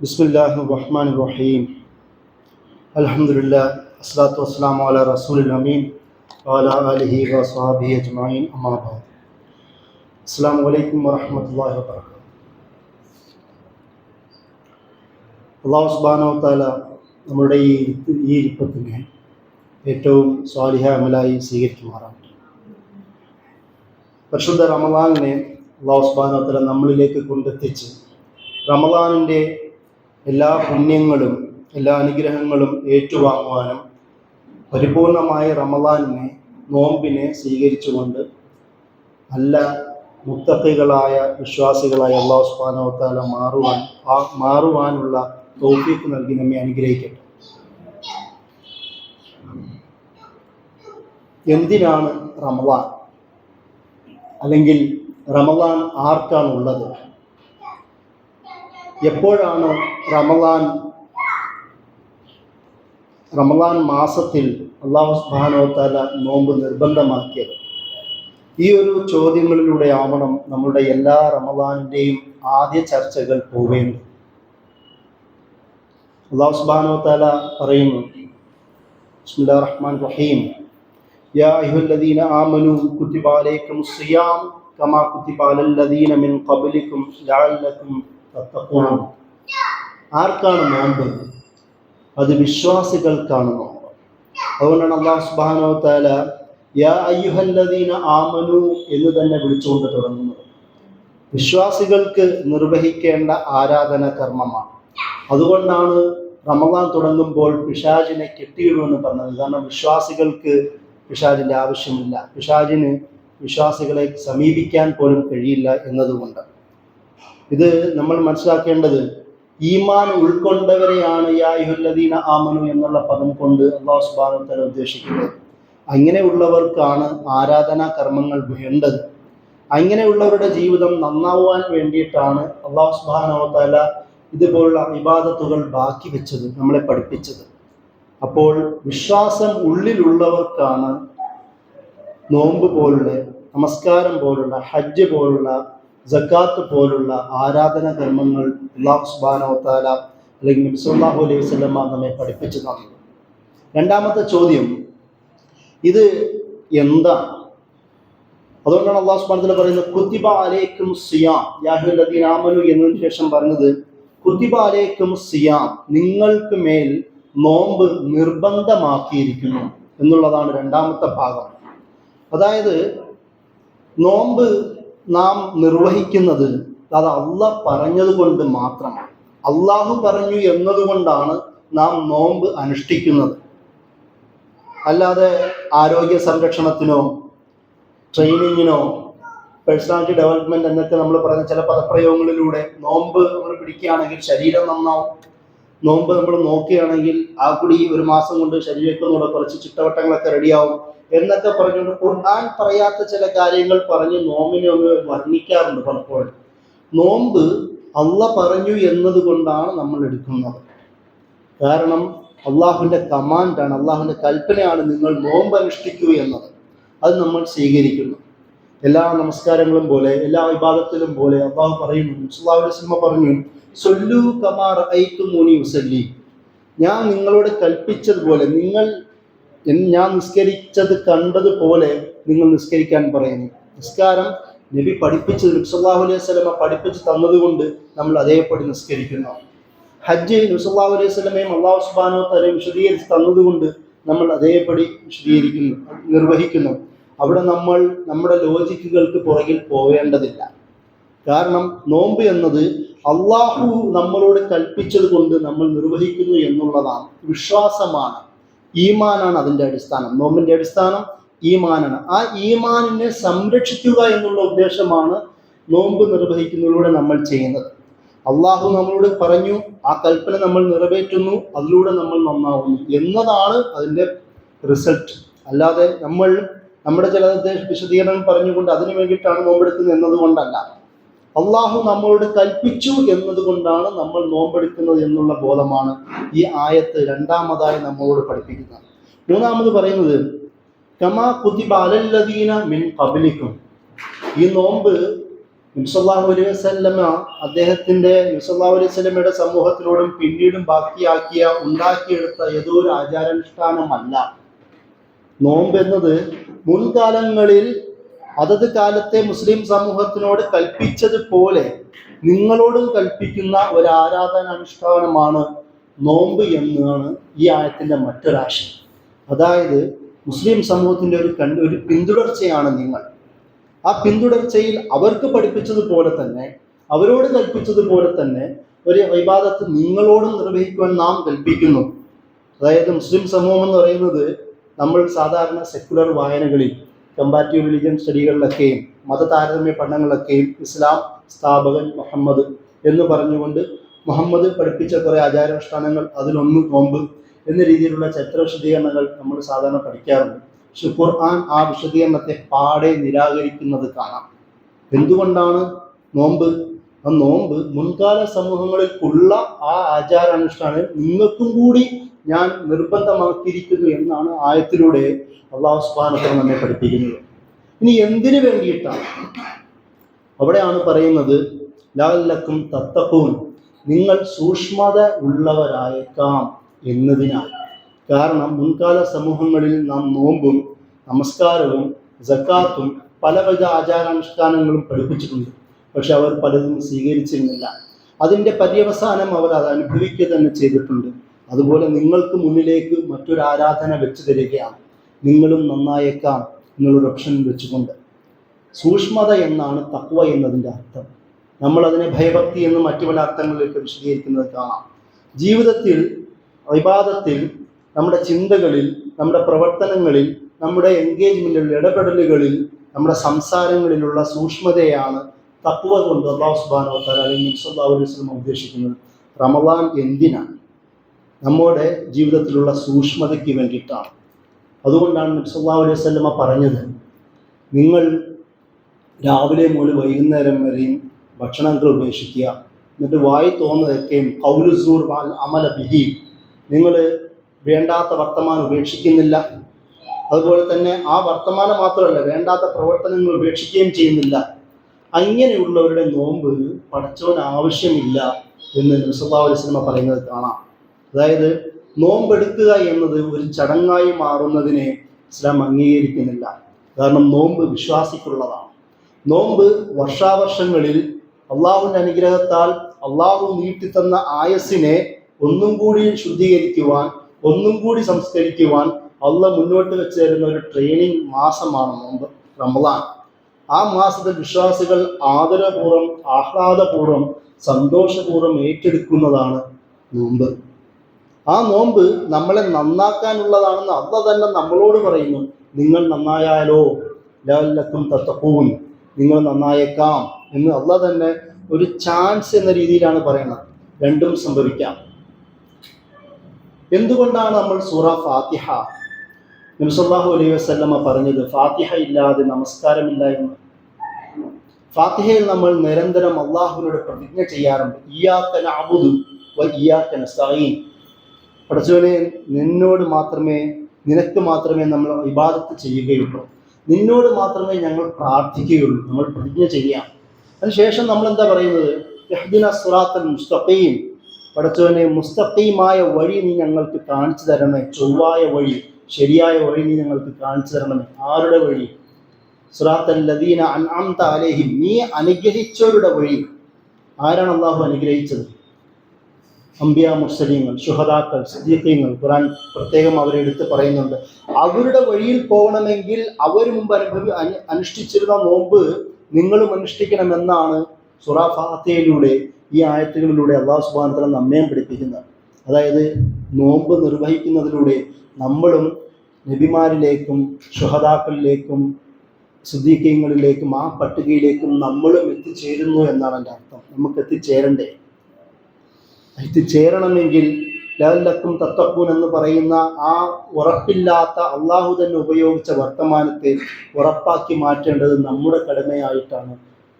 ബിസ്മില്ലാഹിർ റഹ്മാനിർ റഹീം. അൽഹംദുലില്ലാഹ് അസ്സലാത്തു വസ്സലാമു അലാ റസൂലിൽ അമീൻ വഅലാ ആലിഹി വസ്വഹ്ബിഹി അജ്മഈൻ. അമ്മാ ബഅദ്. അസ്സലാമു അലൈക്കും വറഹ്മത്തുള്ളാഹി വബറകാതുഹു. അല്ലാഹു സുബ്ഹാനഹു വ തആല നമ്മുടെ ഈ ഇരിപ്പത്തിനെ ഏറ്റവും സ്വാലിഹായ അമലായി സ്വീകരിക്കുമാറാകട്ടെ. പരിശുദ്ധ റമളാനിനെ അല്ലാഹു സുബ്ഹാനഹു വ തആല നമ്മളിലേക്ക് കൊണ്ടെത്തിച്ച് റമളാനിൻ്റെ എല്ലാ പുണ്യങ്ങളും എല്ലാ അനുഗ്രഹങ്ങളും ഏറ്റുവാങ്ങുവാനും പരിപൂർണമായ റമളാനിനെ നോമ്പിനെ സ്വീകരിച്ചുകൊണ്ട് നല്ല മുത്തഖികളായ വിശ്വാസികളായ അല്ലാഹു സുബ്ഹാനഹു വ തആല മാറുവാനുള്ള തൗഫീഖ് നൽകി നമ്മെ അനുഗ്രഹിക്കട്ടെ. എന്തിനാണ് റമളാൻ, അല്ലെങ്കിൽ റമളാൻ ആർക്കാണുള്ളത്? എപ്പോഴാണ് റമളാൻ മാസത്തിൽ അല്ലാഹു സുബ്ഹാനഹു വ തആല നോമ്പ് നിർബന്ധമാക്കിയത്? ഈ ഒരു ചോദ്യങ്ങളിലൂടെ ആവണം നമ്മുടെ എല്ലാ റമളാനിൻ്റെയും ആദ്യ ചർച്ചകൾ പോവേണ്ടത്. അല്ലാഹു സുബ്ഹാനഹു വ തആല പറയുന്നു, ബിസ്മില്ലാഹിർ റഹ്മാനിർ റഹീം, യാ അയ്യുഹല്ലദീന ആമനൂ കുതിബ അലൈക്കുമുസ് സിയാം കമാ കുതിബ അലല്ലദീന മിൻ ഖബ്ലിക്കും ലഅല്ലക്കും തത്തഖൂൻ. ആർക്കാണ് നോമ്പ്? അത് വിശ്വാസികൾക്കാണ് നോമ്പ്. അതുകൊണ്ടാണ് അല്ലാഹു സുബ്ഹാനഹു വ തആല യാ അയ്യുഹല്ലദീന ആമനൂ എന്ന് തന്നെ വിളിച്ചുകൊണ്ട് തുടങ്ങുന്നത്. വിശ്വാസികൾക്ക് നിർവഹിക്കേണ്ട ആരാധന കർമ്മമാണ്. അതുകൊണ്ടാണ് റമളാൻ തുടങ്ങുമ്പോൾ പിശാചിനെ കെട്ടിയിടുമെന്ന് പറഞ്ഞത്. കാരണം വിശ്വാസികൾക്ക് പിശാചിൻ്റെ ആവശ്യമില്ല, പിശാചിന് വിശ്വാസികളെ സമീപിക്കാൻ പോലും കഴിയില്ല എന്നതുകൊണ്ട്. ഇത് നമ്മൾ മനസ്സിലാക്കേണ്ടത് ഈമാൻ ഉൾക്കൊണ്ടവരെയാണ് യാ അയ്യുഹല്ലദീന ആമനു എന്നുള്ള പദം കൊണ്ട് അല്ലാഹു സുബ്ഹാനഹു വ തആല ഉദ്ദേശിക്കുന്നത്. അങ്ങനെയുള്ളവർക്കാണ് ആരാധനാ കർമ്മങ്ങൾ വേണ്ടത്. അങ്ങനെയുള്ളവരുടെ ജീവിതം നന്നാവാൻ വേണ്ടിയിട്ടാണ് അല്ലാഹു സുബ്ഹാനഹു വ തആല ഇതുപോലുള്ള ഇബാദത്തുകൾ ബാക്കി വെച്ചത്, നമ്മളെ പഠിപ്പിച്ചത്. അപ്പോൾ വിശ്വാസം ഉള്ളിലുള്ളവർക്കാണ് നോമ്പ് പോലുള്ള, നമസ്കാരം പോലുള്ള, ഹജ്ജ് പോലുള്ള, സക്കാത്ത് പോലുള്ള ആരാധന കർമ്മങ്ങൾ അല്ലാഹു സുബ്ഹാനഹു വ തആല അല്ലെങ്കിൽ നബി സല്ലല്ലാഹു അലൈഹി വസല്ലം നമ്മെ പഠിപ്പിച്ചു തന്നു. രണ്ടാമത്തെ ചോദ്യം, ഇത് എന്താണ്? അതുകൊണ്ടാണ് അല്ലാഹു സുബ്ഹാനഹു വ തആല പറയുന്നത് കുതിബ അലൈക്കുമുസ് സിയാം, യാ അയ്യുഹല്ലദീന ആമനൂ എന്നതിന് ശേഷം പറഞ്ഞത് കുതിബ അലൈക്കുമുസ് സിയാം, നിങ്ങൾക്ക് മേൽ നോമ്പ് നിർബന്ധമാക്കിയിരിക്കുന്നു എന്നുള്ളതാണ് രണ്ടാമത്തെ ഭാഗം. അതായത് നോമ്പ് നാം നിർവഹിക്കുന്നത് അത് അള്ളാഹ് പറഞ്ഞത് കൊണ്ട് മാത്രമാണ്. അള്ളാഹു പറഞ്ഞു എന്നതുകൊണ്ടാണ് നാം നോമ്പ് അനുഷ്ഠിക്കുന്നത്. അല്ലാതെ ആരോഗ്യ സംരക്ഷണത്തിനോ ട്രെയിനിങ്ങിനോ പേഴ്സണാലിറ്റി ഡെവലപ്മെന്റ് എന്നൊക്കെ നമ്മൾ പറയുന്ന ചില പദപ്രയോഗങ്ങളിലൂടെ നോമ്പ് നമ്മൾ പിടിക്കുകയാണെങ്കിൽ ശരീരം നന്നാവും, നോമ്പ് നമ്മൾ നോക്കുകയാണെങ്കിൽ ആ കൂടി ഒരു മാസം കൊണ്ട് ശരീരത്തിനൂടെ കുറച്ച് ചിട്ടവട്ടങ്ങളൊക്കെ റെഡിയാവും എന്നൊക്കെ പറഞ്ഞുകൊണ്ട് ഖുർആൻ പറയാത്ത ചില കാര്യങ്ങൾ പറഞ്ഞ് നോമ്പിനെ ഒന്ന് വർണ്ണിക്കാറുണ്ട് പലപ്പോഴും. നോമ്പ് അള്ളാഹ് പറഞ്ഞു എന്നതുകൊണ്ടാണ് നമ്മൾ എടുക്കുന്നത്. കാരണം അള്ളാഹുവിൻ്റെ കമാൻഡാണ്, അള്ളാഹുവിൻ്റെ കൽപ്പനയാണ് നിങ്ങൾ നോമ്പ് അനുഷ്ഠിക്കൂ എന്നത്. അത് നമ്മൾ സ്വീകരിക്കുന്നു. എല്ലാ നമസ്കാരങ്ങളും പോലെ, എല്ലാ ഇബാദത്തിലും പോലെ അള്ളാഹു പറയുന്നു, സല്ലല്ലാഹു അലൈഹി വസല്ലം പറഞ്ഞു, സല്ലു കമാ റഅയ്തുമൂനി ഉസല്ലി, ഞാൻ നിങ്ങളോട് കൽപ്പിച്ചതുപോലെ, ഞാൻ നിസ്കരിച്ചത് കണ്ടതുപോലെ നിങ്ങൾ നിസ്കരിക്കാൻ പറയുന്നു. നിസ്കാരം നബി പഠിപ്പിച്ചത്, നബി സല്ലല്ലാഹു അലൈഹി വസല്ലം പഠിപ്പിച്ച് തന്നതുകൊണ്ട് നമ്മൾ അതേപടി നിസ്കരിക്കുന്നു. ഹജ്ജ് നബി സല്ലല്ലാഹു അലൈഹി വസല്ലമയും അല്ലാഹു സുബ്ഹാനഹു വ തആല വിശദീകരിച്ച് തന്നതുകൊണ്ട് നമ്മൾ അതേപടി നിർവഹിക്കുന്നു. അവിടെ നമ്മൾ നമ്മുടെ ലോജിക്കുകൾക്ക് പുറകിൽ പോവേണ്ടതില്ല. കാരണം നോമ്പ് എന്നത് അള്ളാഹു നമ്മളോട് കൽപ്പിച്ചത് കൊണ്ട് നമ്മൾ നിർവഹിക്കുന്നു എന്നുള്ളതാണ്. വിശ്വാസമാണ്, ഈമാനാണ് അതിൻ്റെ അടിസ്ഥാനം. നോമ്പിൻ്റെ അടിസ്ഥാനം ഈമാനാണ്. ആ ഈമാനിനെ സംരക്ഷിക്കുക എന്നുള്ള ഉദ്ദേശമാണ് നോമ്പ് നിർവഹിക്കുന്നതിലൂടെ നമ്മൾ ചെയ്യുന്നത്. അള്ളാഹു നമ്മളോട് പറഞ്ഞു, ആ കൽപ്പന നമ്മൾ നിറവേറ്റുന്നു, അതിലൂടെ നമ്മൾ നന്നാവുന്നു എന്നതാണ് അതിൻ്റെ റിസൾട്ട്. അല്ലാതെ നമ്മുടെ ചില വിശദീകരണം പറഞ്ഞുകൊണ്ട് അതിനു വേണ്ടിയിട്ടാണ് നോമ്പെടുക്കുന്നത് എന്നതുകൊണ്ടല്ല. അള്ളാഹു നമ്മളോട് കൽപ്പിച്ചു എന്നതുകൊണ്ടാണ് നമ്മൾ നോമ്പെടുക്കുന്നത് എന്നുള്ള ബോധമാണ് ഈ ആയത്ത് രണ്ടാമതായി നമ്മളോട് പഠിപ്പിക്കുന്നത്. മൂന്നാമത് പറയുന്നത് കമാ കുതിബ അലല്ലദീന മിൻ ഖബ്ലിക്കും, ഈ നോമ്പ് നബി സല്ലല്ലാഹു അലൈഹി വസല്ലമ അദ്ദേഹത്തിന്റെ നബി സല്ലല്ലാഹു അലൈഹി വസല്ലമയുടെ സമൂഹത്തിലൂടെയും പിന്നീടും ഉണ്ടാക്കിയെടുത്ത ഏതോ ഒരു ആചാരാനുഷ്ഠാനമല്ല നോമ്പ് എന്നത്. മുൻകാലങ്ങളിൽ അതത് കാലത്തെ മുസ്ലിം സമൂഹത്തിനോട് കൽപ്പിച്ചതുപോലെ നിങ്ങളോടും കൽപ്പിക്കുന്ന ഒരു ആരാധനാനുഷ്ഠാനമാണ് നോമ്പ് എന്നാണ് ഈ ആയത്തിന്റെ മറ്റൊരാശയം. അതായത് മുസ്ലിം സമൂഹത്തിന്റെ ഒരു പിന്തുടർച്ചയാണ് നിങ്ങൾ. ആ പിന്തുടർച്ചയിൽ അവർക്ക് പഠിപ്പിച്ചതുപോലെ തന്നെ, അവരോട് കൽപ്പിച്ചതുപോലെ തന്നെ ഒരു ഇബാദത്ത് നിങ്ങളോടും നിർവഹിക്കുവാൻ നാം കൽപ്പിക്കുന്നു. അതായത് മുസ്ലിം സമൂഹം എന്ന് പറയുന്നത് നമ്മൾ സാധാരണ സെക്കുലർ വായനകളിൽ, കമ്പാറ്റീവ് റിലിജിയൻ സ്റ്റഡികളിലൊക്കെയും മത താരതമ്യ പഠനങ്ങളിലൊക്കെയും ഇസ്ലാം സ്ഥാപകൻ മുഹമ്മദ് എന്ന് പറഞ്ഞുകൊണ്ട് മുഹമ്മദ് പഠിപ്പിച്ച കുറേ ആചാരാനുഷ്ഠാനങ്ങൾ, അതിലൊന്ന് നോമ്പ് എന്ന രീതിയിലുള്ള ചരിത്ര വിശദീകരണങ്ങൾ നമ്മൾ സാധാരണ പഠിക്കാറുണ്ട്. പക്ഷെ ഖുർആൻ ആ വിശദീകരണത്തെ പാടെ നിരാകരിക്കുന്നത് കാണാം. എന്തുകൊണ്ടാണ് നോമ്പ്? ആ നോമ്പ് മുൻകാല സമൂഹങ്ങളിലുള്ള ആ ആചാരാനുഷ്ഠാനം നിങ്ങൾക്കും കൂടി ഞാൻ നിർബന്ധമാക്കിയിരിക്കുന്നു എന്നാണ് ആയത്തിലൂടെ അല്ലാഹു സുബ്ഹാനഹു വ തആല നമ്മെ പഠിപ്പിക്കുന്നത്. ഇനി എന്തിനു വേണ്ടിയിട്ടാണ്? അവിടെയാണ് പറയുന്നത് ലഅല്ലക്കും തത്തഖൂൻ, നിങ്ങൾ സൂക്ഷ്മത ഉള്ളവരായേക്കാം എന്നതിനാൽ. കാരണം മുൻകാല സമൂഹങ്ങളിൽ നാം നോമ്പും നമസ്കാരവും സക്കാത്തും പലവിധ ആചാരാനുഷ്ഠാനങ്ങളും പഠിപ്പിച്ചിട്ടുണ്ട്. പക്ഷെ അവർ പലതും സ്വീകരിച്ചിരുന്നില്ല. അതിൻ്റെ പര്യവസാനം അവർ അത് അനുഭവിക്കുക തന്നെ ചെയ്തിട്ടുണ്ട്. അതുപോലെ നിങ്ങൾക്ക് മുന്നിലേക്ക് മറ്റൊരു ആരാധന വെച്ച് തരികയാണ്. നിങ്ങളും നന്നായേക്കാം എന്നുള്ളൊരു ഓപ്ഷൻ വെച്ചുകൊണ്ട്. സൂക്ഷ്മത എന്നാണ് തഖ്വ എന്നതിൻ്റെ അർത്ഥം. നമ്മളതിനെ ഭയഭക്തി എന്ന് മറ്റു പല അർത്ഥങ്ങളിലേക്ക് വിശദീകരിക്കുന്നത് കാണാം. ജീവിതത്തിൽ, ഇബാദത്തിൽ, നമ്മുടെ ചിന്തകളിൽ, നമ്മുടെ പ്രവർത്തനങ്ങളിൽ, നമ്മുടെ എൻഗേജ്മെന്റുകളിൽ, ഇടപെടലുകളിൽ, നമ്മുടെ സംസാരങ്ങളിലുള്ള സൂക്ഷ്മതയാണ് തഖ്വ കൊണ്ട് അല്ലാഹു സുബ്ഹാനഹു വ തആല അല്ലെങ്കിൽ നബി സല്ലല്ലാഹു അലൈഹി വസല്ലം ഉദ്ദേശിക്കുന്നത്. റമളാൻ എന്തിനാണ്? നമ്മുടെ ജീവിതത്തിലുള്ള സൂക്ഷ്മതയ്ക്ക് വേണ്ടിയിട്ടാണ്. അതുകൊണ്ടാണ് നബി സല്ലല്ലാഹു അലൈഹി വസല്ലം പറഞ്ഞത്, നിങ്ങൾ രാവിലെ മുതൽ വൈകുന്നേരം വരെയും ഭക്ഷണങ്ങൾ ഉപേക്ഷിക്കുക, എന്നിട്ട് വായി തോന്നുന്നതൊക്കെയും ഖൗലു സൂർ വൽ അമല ബിഹി, നിങ്ങൾ വേണ്ടാത്ത വർത്തമാനം ഉപേക്ഷിക്കുന്നില്ല. അതുപോലെ തന്നെ ആ വർത്തമാനം മാത്രമല്ല, വേണ്ടാത്ത പ്രവർത്തനങ്ങൾ ഉപേക്ഷിക്കുകയും ചെയ്യുന്നില്ല. അങ്ങനെയുള്ളവരുടെ നോമ്പ് പടച്ചവൻ ആവശ്യമില്ല എന്ന് നബി സല്ലല്ലാഹു അലൈഹി വസല്ലം പറയുന്നത് കാണാം. അതായത് നോമ്പെടുക്കുക എന്നത് ഒരു ചടങ്ങായി മാറുന്നതിനെ ഇസ്ലാം അംഗീകരിക്കുന്നില്ല. കാരണം നോമ്പ് വിശ്വാസിക്കുള്ളതാണ്. നോമ്പ് വർഷാവർഷങ്ങളിൽ അള്ളാഹുവിൻ്റെ അനുഗ്രഹത്താൽ അള്ളാഹു നീട്ടിത്തന്ന ആയസ്സിനെ ഒന്നും കൂടി ശുദ്ധീകരിക്കുവാൻ, ഒന്നും കൂടി സംസ്കരിക്കുവാൻ അള്ളാഹ് മുന്നോട്ട് വെച്ച് തരുന്ന ഒരു ട്രെയിനിങ് മാസമാണ് നോമ്പ്, റമളാൻ. ആ മാസത്തിൽ വിശ്വാസികൾ ആദരപൂർവ്വം, ആഹ്ലാദപൂർവ്വം, സന്തോഷപൂർവ്വം ഏറ്റെടുക്കുന്നതാണ് നോമ്പ്. ആ നോമ്പ് നമ്മളെ നന്നാക്കാനുള്ളതാണെന്ന് അള്ളാഹ് തന്നെ നമ്മളോട് പറയുന്നു. നിങ്ങൾ നന്നായാലോ ലഅല്ലക്കും തത്തഖൂൻ, നിങ്ങൾ നന്നായേക്കാം എന്ന് അള്ളാഹ് തന്നെ ഒരു ചാൻസ് എന്ന രീതിയിലാണ് പറയുന്നത്. രണ്ടും സംഭവിക്കാം. എന്തുകൊണ്ടാണ് നമ്മൾ സൂറ ഫാത്തിഹ, നബി സല്ലല്ലാഹു അലൈഹി വസല്ലമ പറഞ്ഞത് ഫാത്തിഹ ഇല്ലാതെ നമസ്കാരമില്ല എന്ന്? ഫാത്തിഹയിൽ നമ്മൾ നിരന്തരം അള്ളാഹുവിനോട് പ്രതിജ്ഞ ചെയ്യാറുണ്ട്. ഇയ്യാക നഅ്ബുദു വ ഇയ്യാക നസ്തഈൻ, പടച്ചവനെ നിനക്ക് മാത്രമേ നമ്മൾ ഇബാദത്ത് ചെയ്യുകയുള്ളൂ, നിന്നോട് മാത്രമേ ഞങ്ങൾ പ്രാർത്ഥിക്കുകയുള്ളൂ, നമ്മൾ പ്രതിജ്ഞ ചെയ്യാം. അതിനുശേഷം നമ്മൾ എന്താ പറയുന്നത്? ഇഹ്ദിന സിറാത്തൽ മുസ്തഖീം, പടച്ചവനെ മുസ്തഖീമായ വഴി നീ ഞങ്ങൾക്ക് കാണിച്ചു തരണമേ, ചൊവ്വായ വഴി, ശരിയായ വഴി നീ ഞങ്ങൾക്ക് കാണിച്ചു തരണമേ. ആരുടെ വഴി? സിറാത്തൽ ലദീന അൻഅംത അലൈഹിം, നീ അനുഗ്രഹിച്ചവരുടെ വഴി. ആരാണ് അള്ളാഹു അനുഗ്രഹിച്ചത്? അംബിയാ, മുർസലീങ്ങൾ, ശുഹദാക്കൾ, സിദ്ദീഖീങ്ങൾ. ഖുർആൻ പ്രത്യേകം അവരെ എടുത്ത് പറയുന്നുണ്ട്. അവരുടെ വഴിയിൽ പോകണമെങ്കിൽ അവർ മുമ്പ് അനുഷ്ഠിച്ചിരുന്ന നോമ്പ് നിങ്ങളും അനുഷ്ഠിക്കണമെന്നാണ് സൂറ ഫാത്തിഹയിലൂടെ, ഈ ആയത്തുകളിലൂടെ അല്ലാഹു സുബ്ഹാനഹു വ തആല നമ്മെ പഠിപ്പിക്കുന്നത്. അതായത് നോമ്പ് നിർവഹിക്കുന്നതിലൂടെ നമ്മളും നബിമാരിലേക്കും ശുഹദാക്കളിലേക്കും സിദ്ദീഖീങ്ങളിലേക്കും ആ പട്ടികയിലേക്കും നമ്മളും എത്തിച്ചേരുന്നു എന്നാണ് എൻ്റെ അർത്ഥം. നമുക്ക് എത്തിച്ചേരണമെങ്കിൽ ലഅല്ലക്കും തത്തഖൂൻ എന്ന് പറയുന്ന ആ ഉറപ്പില്ലാത്ത അള്ളാഹു തന്നെ ഉപയോഗിച്ച വർത്തമാനത്തെ ഉറപ്പാക്കി മാറ്റേണ്ടത് നമ്മുടെ കടമയായിട്ടാണ്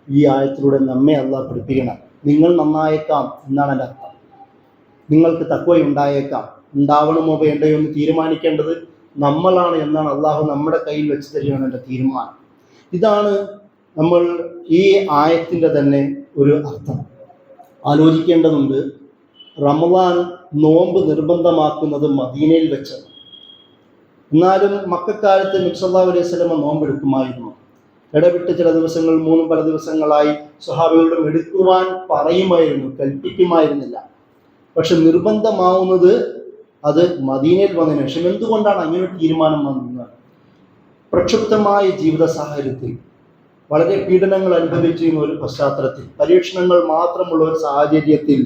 ഈ ആയത്തിലൂടെ നമ്മെ അള്ളാഹ് പഠിപ്പിക്കണം. നിങ്ങൾ നന്നായേക്കാം എന്നാണ് എൻ്റെ അർത്ഥം. നിങ്ങൾക്ക് തഖ്വയുണ്ടായേക്കാം. ഉണ്ടാവണമോ വേണ്ടയോ എന്ന് തീരുമാനിക്കേണ്ടത് നമ്മളാണ് എന്നാണ് അള്ളാഹു നമ്മുടെ കയ്യിൽ വെച്ച് തരികയാണ് എൻ്റെ തീരുമാനം. ഇതാണ് നമ്മൾ ഈ ആയത്തിൻ്റെ തന്നെ ഒരു അർത്ഥം ആലോചിക്കേണ്ടതുണ്ട്. റമദാൻ നോമ്പ് നിർബന്ധമാക്കുന്നത് മദീനയിൽ വെച്ചാണ്. എന്നാലും മക്കക്കാലത്ത് നബി സല്ലല്ലാഹു അലൈഹി വസല്ലം നോമ്പെടുക്കുമായിരുന്നു. ഇടവിട്ട് ചില ദിവസങ്ങൾ, പല ദിവസങ്ങളായി സ്വഹാബികളോടും എടുക്കുവാൻ പറയുമായിരുന്നു, കൽപ്പിക്കുമായിരുന്നില്ല. പക്ഷെ നിർബന്ധമാവുന്നത് അത് മദീനയിൽ വന്നതിന് ശേഷം. എന്തുകൊണ്ടാണ് അങ്ങനെ ഒരു തീരുമാനം വന്നത്? പ്രക്ഷുബ്ധമായ ജീവിത സാഹചര്യത്തിൽ, വളരെ പീഡനങ്ങൾ അനുഭവിച്ചിരുന്ന ഒരു പശ്ചാത്തലത്തിൽ, പരീക്ഷണങ്ങൾ മാത്രമുള്ള ഒരു സാഹചര്യത്തിൽ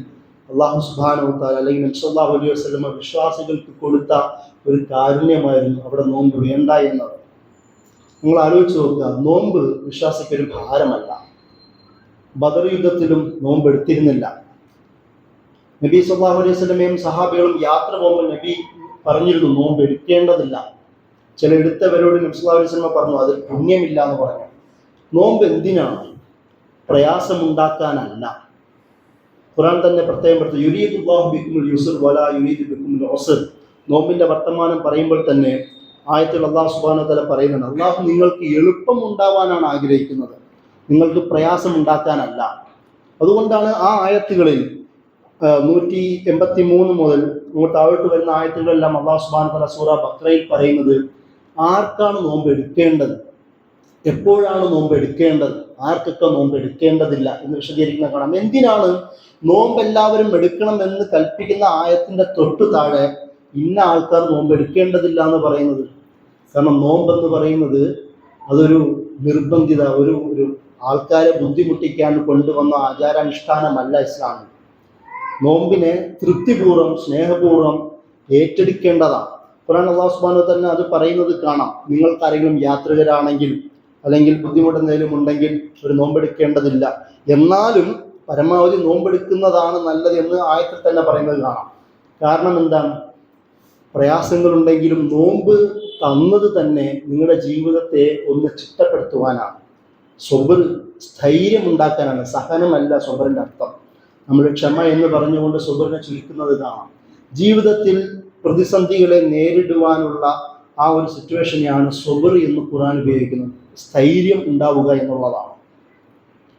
അല്ലാഹു സുബ്ഹാനഹു വ തആല അല്ലെങ്കിൽ നബി സല്ലല്ലാഹു അലൈഹി വസല്ലം വിശ്വാസികൾക്ക് കൊടുത്ത ഒരു കാരുണ്യമായിരുന്നു അവിടെ നോമ്പ് വേണ്ട എന്നത്. നിങ്ങൾ ആലോചിച്ച് നോക്കുക, നോമ്പ് വിശ്വാസിക്കൊരു ഭാരമല്ല. ബദർ യുദ്ധത്തിലും നോമ്പ് എടുത്തിരുന്നില്ല. നബി സല്ലല്ലാഹു അലൈഹി വസല്ലമയും സഹാബികളും യാത്ര പോകുമ്പോൾ നബി പറഞ്ഞിരുന്നു നോമ്പ് എടുക്കേണ്ടതില്ല. ചില എടുത്തവരോട് നബി സല്ലല്ലാഹു അലൈഹി വസല്ലം പറഞ്ഞു അത് പുണ്യമില്ല എന്ന് പറഞ്ഞു. നോമ്പ് എന്തിനാണ്? പ്രയാസമുണ്ടാക്കാനല്ല. ഖുർആൻ തന്നെ പ്രത്യേകം പറഞ്ഞു, യുരീദുല്ലാഹു ബിക്കുമുൽ യുസ്ർ വലാ യുരീദു ബിക്കുമുൽ ഉസ്ർ. നോമ്പിന്റെ വർത്തമാനം പറയുമ്പോൾ തന്നെ ആയത്തിൽ അല്ലാഹു സുബ്ഹാനഹു വ തആല പറയുന്നുണ്ട്, അല്ലാഹു നിങ്ങൾക്ക് എളുപ്പം ഉണ്ടാവാനാണ് ആഗ്രഹിക്കുന്നത്, നിങ്ങൾക്ക് പ്രയാസം ഉണ്ടാക്കാനല്ല. അതുകൊണ്ടാണ് ആ ആയത്തുകളിൽ 183 മുതൽ താഴോട്ട് വരുന്ന ആയത്തുകളെല്ലാം അല്ലാഹു സുബ്ഹാനഹു വ തആല സൂറ ബഖറയിൽ പറയുന്നത് ആർക്കാണ് നോമ്പ് എടുക്കേണ്ടത്, എപ്പോഴാണ് നോമ്പ് എടുക്കേണ്ടത്, ആർക്കൊക്കെ നോമ്പ് എടുക്കേണ്ടതില്ല എന്ന് വിശദീകരിക്കുന്ന കാണാം. എന്തിനാണ് നോമ്പ് എല്ലാവരും എടുക്കണം എന്ന് കൽപ്പിക്കുന്ന ആയത്തിന്റെ തൊട്ടു താഴെ ഇന്ന ആൾക്കാർ നോമ്പ് എടുക്കേണ്ടതില്ല എന്ന് പറയുന്നത്? കാരണം നോമ്പെന്ന് പറയുന്നത് അതൊരു നിർബന്ധിത ഒരു ആൾക്കാരെ ബുദ്ധിമുട്ടിക്കാൻ കൊണ്ടുവന്ന ആചാരാനുഷ്ഠാനമല്ല ഇസ്ലാമിൽ. നോമ്പിനെ തൃപ്തിപൂർവ്വം, സ്നേഹപൂർവ്വം ഏറ്റെടുക്കേണ്ടതാണ്. ഖുർആൻ അല്ലാഹു സുബ്ഹാനഹു വ തആല അത് പറയുന്നത് കാണാം. നിങ്ങൾക്കാരെങ്കിലും യാത്രികരാണെങ്കിൽ അല്ലെങ്കിൽ ബുദ്ധിമുട്ടെന്തെങ്കിലും ഉണ്ടെങ്കിൽ ഒരു നോമ്പെടുക്കേണ്ടതില്ല, എന്നാലും പരമാവധി നോമ്പെടുക്കുന്നതാണ് നല്ലത് എന്ന് ആയത്തിൽ തന്നെ പറയുന്നത് കാണാം. കാരണം എന്താണ്? പ്രയാസങ്ങളുണ്ടെങ്കിലും നോമ്പ് തന്നത് തന്നെ നിങ്ങളുടെ ജീവിതത്തെ ഒന്ന് ചിട്ടപ്പെടുത്തുവാനാണ്. സ്വബർ, സ്ഥൈര്യം ഉണ്ടാക്കാനാണ്. സഹനമല്ല സ്വബറിൻ്റെ അർത്ഥം. നമ്മൾ ക്ഷമ എന്ന് പറഞ്ഞുകൊണ്ട് സ്വബറിനെ ചുരുക്കുന്നത് കാണാം. ജീവിതത്തിൽ പ്രതിസന്ധികളെ നേരിടുവാനുള്ള ആ ഒരു സിറ്റുവേഷനെയാണ് സ്വബർ എന്ന് ഖുർആൻ ഉപയോഗിക്കുന്നത്. സ്ഥൈര്യം ഉണ്ടാവുക എന്നുള്ളതാണ്.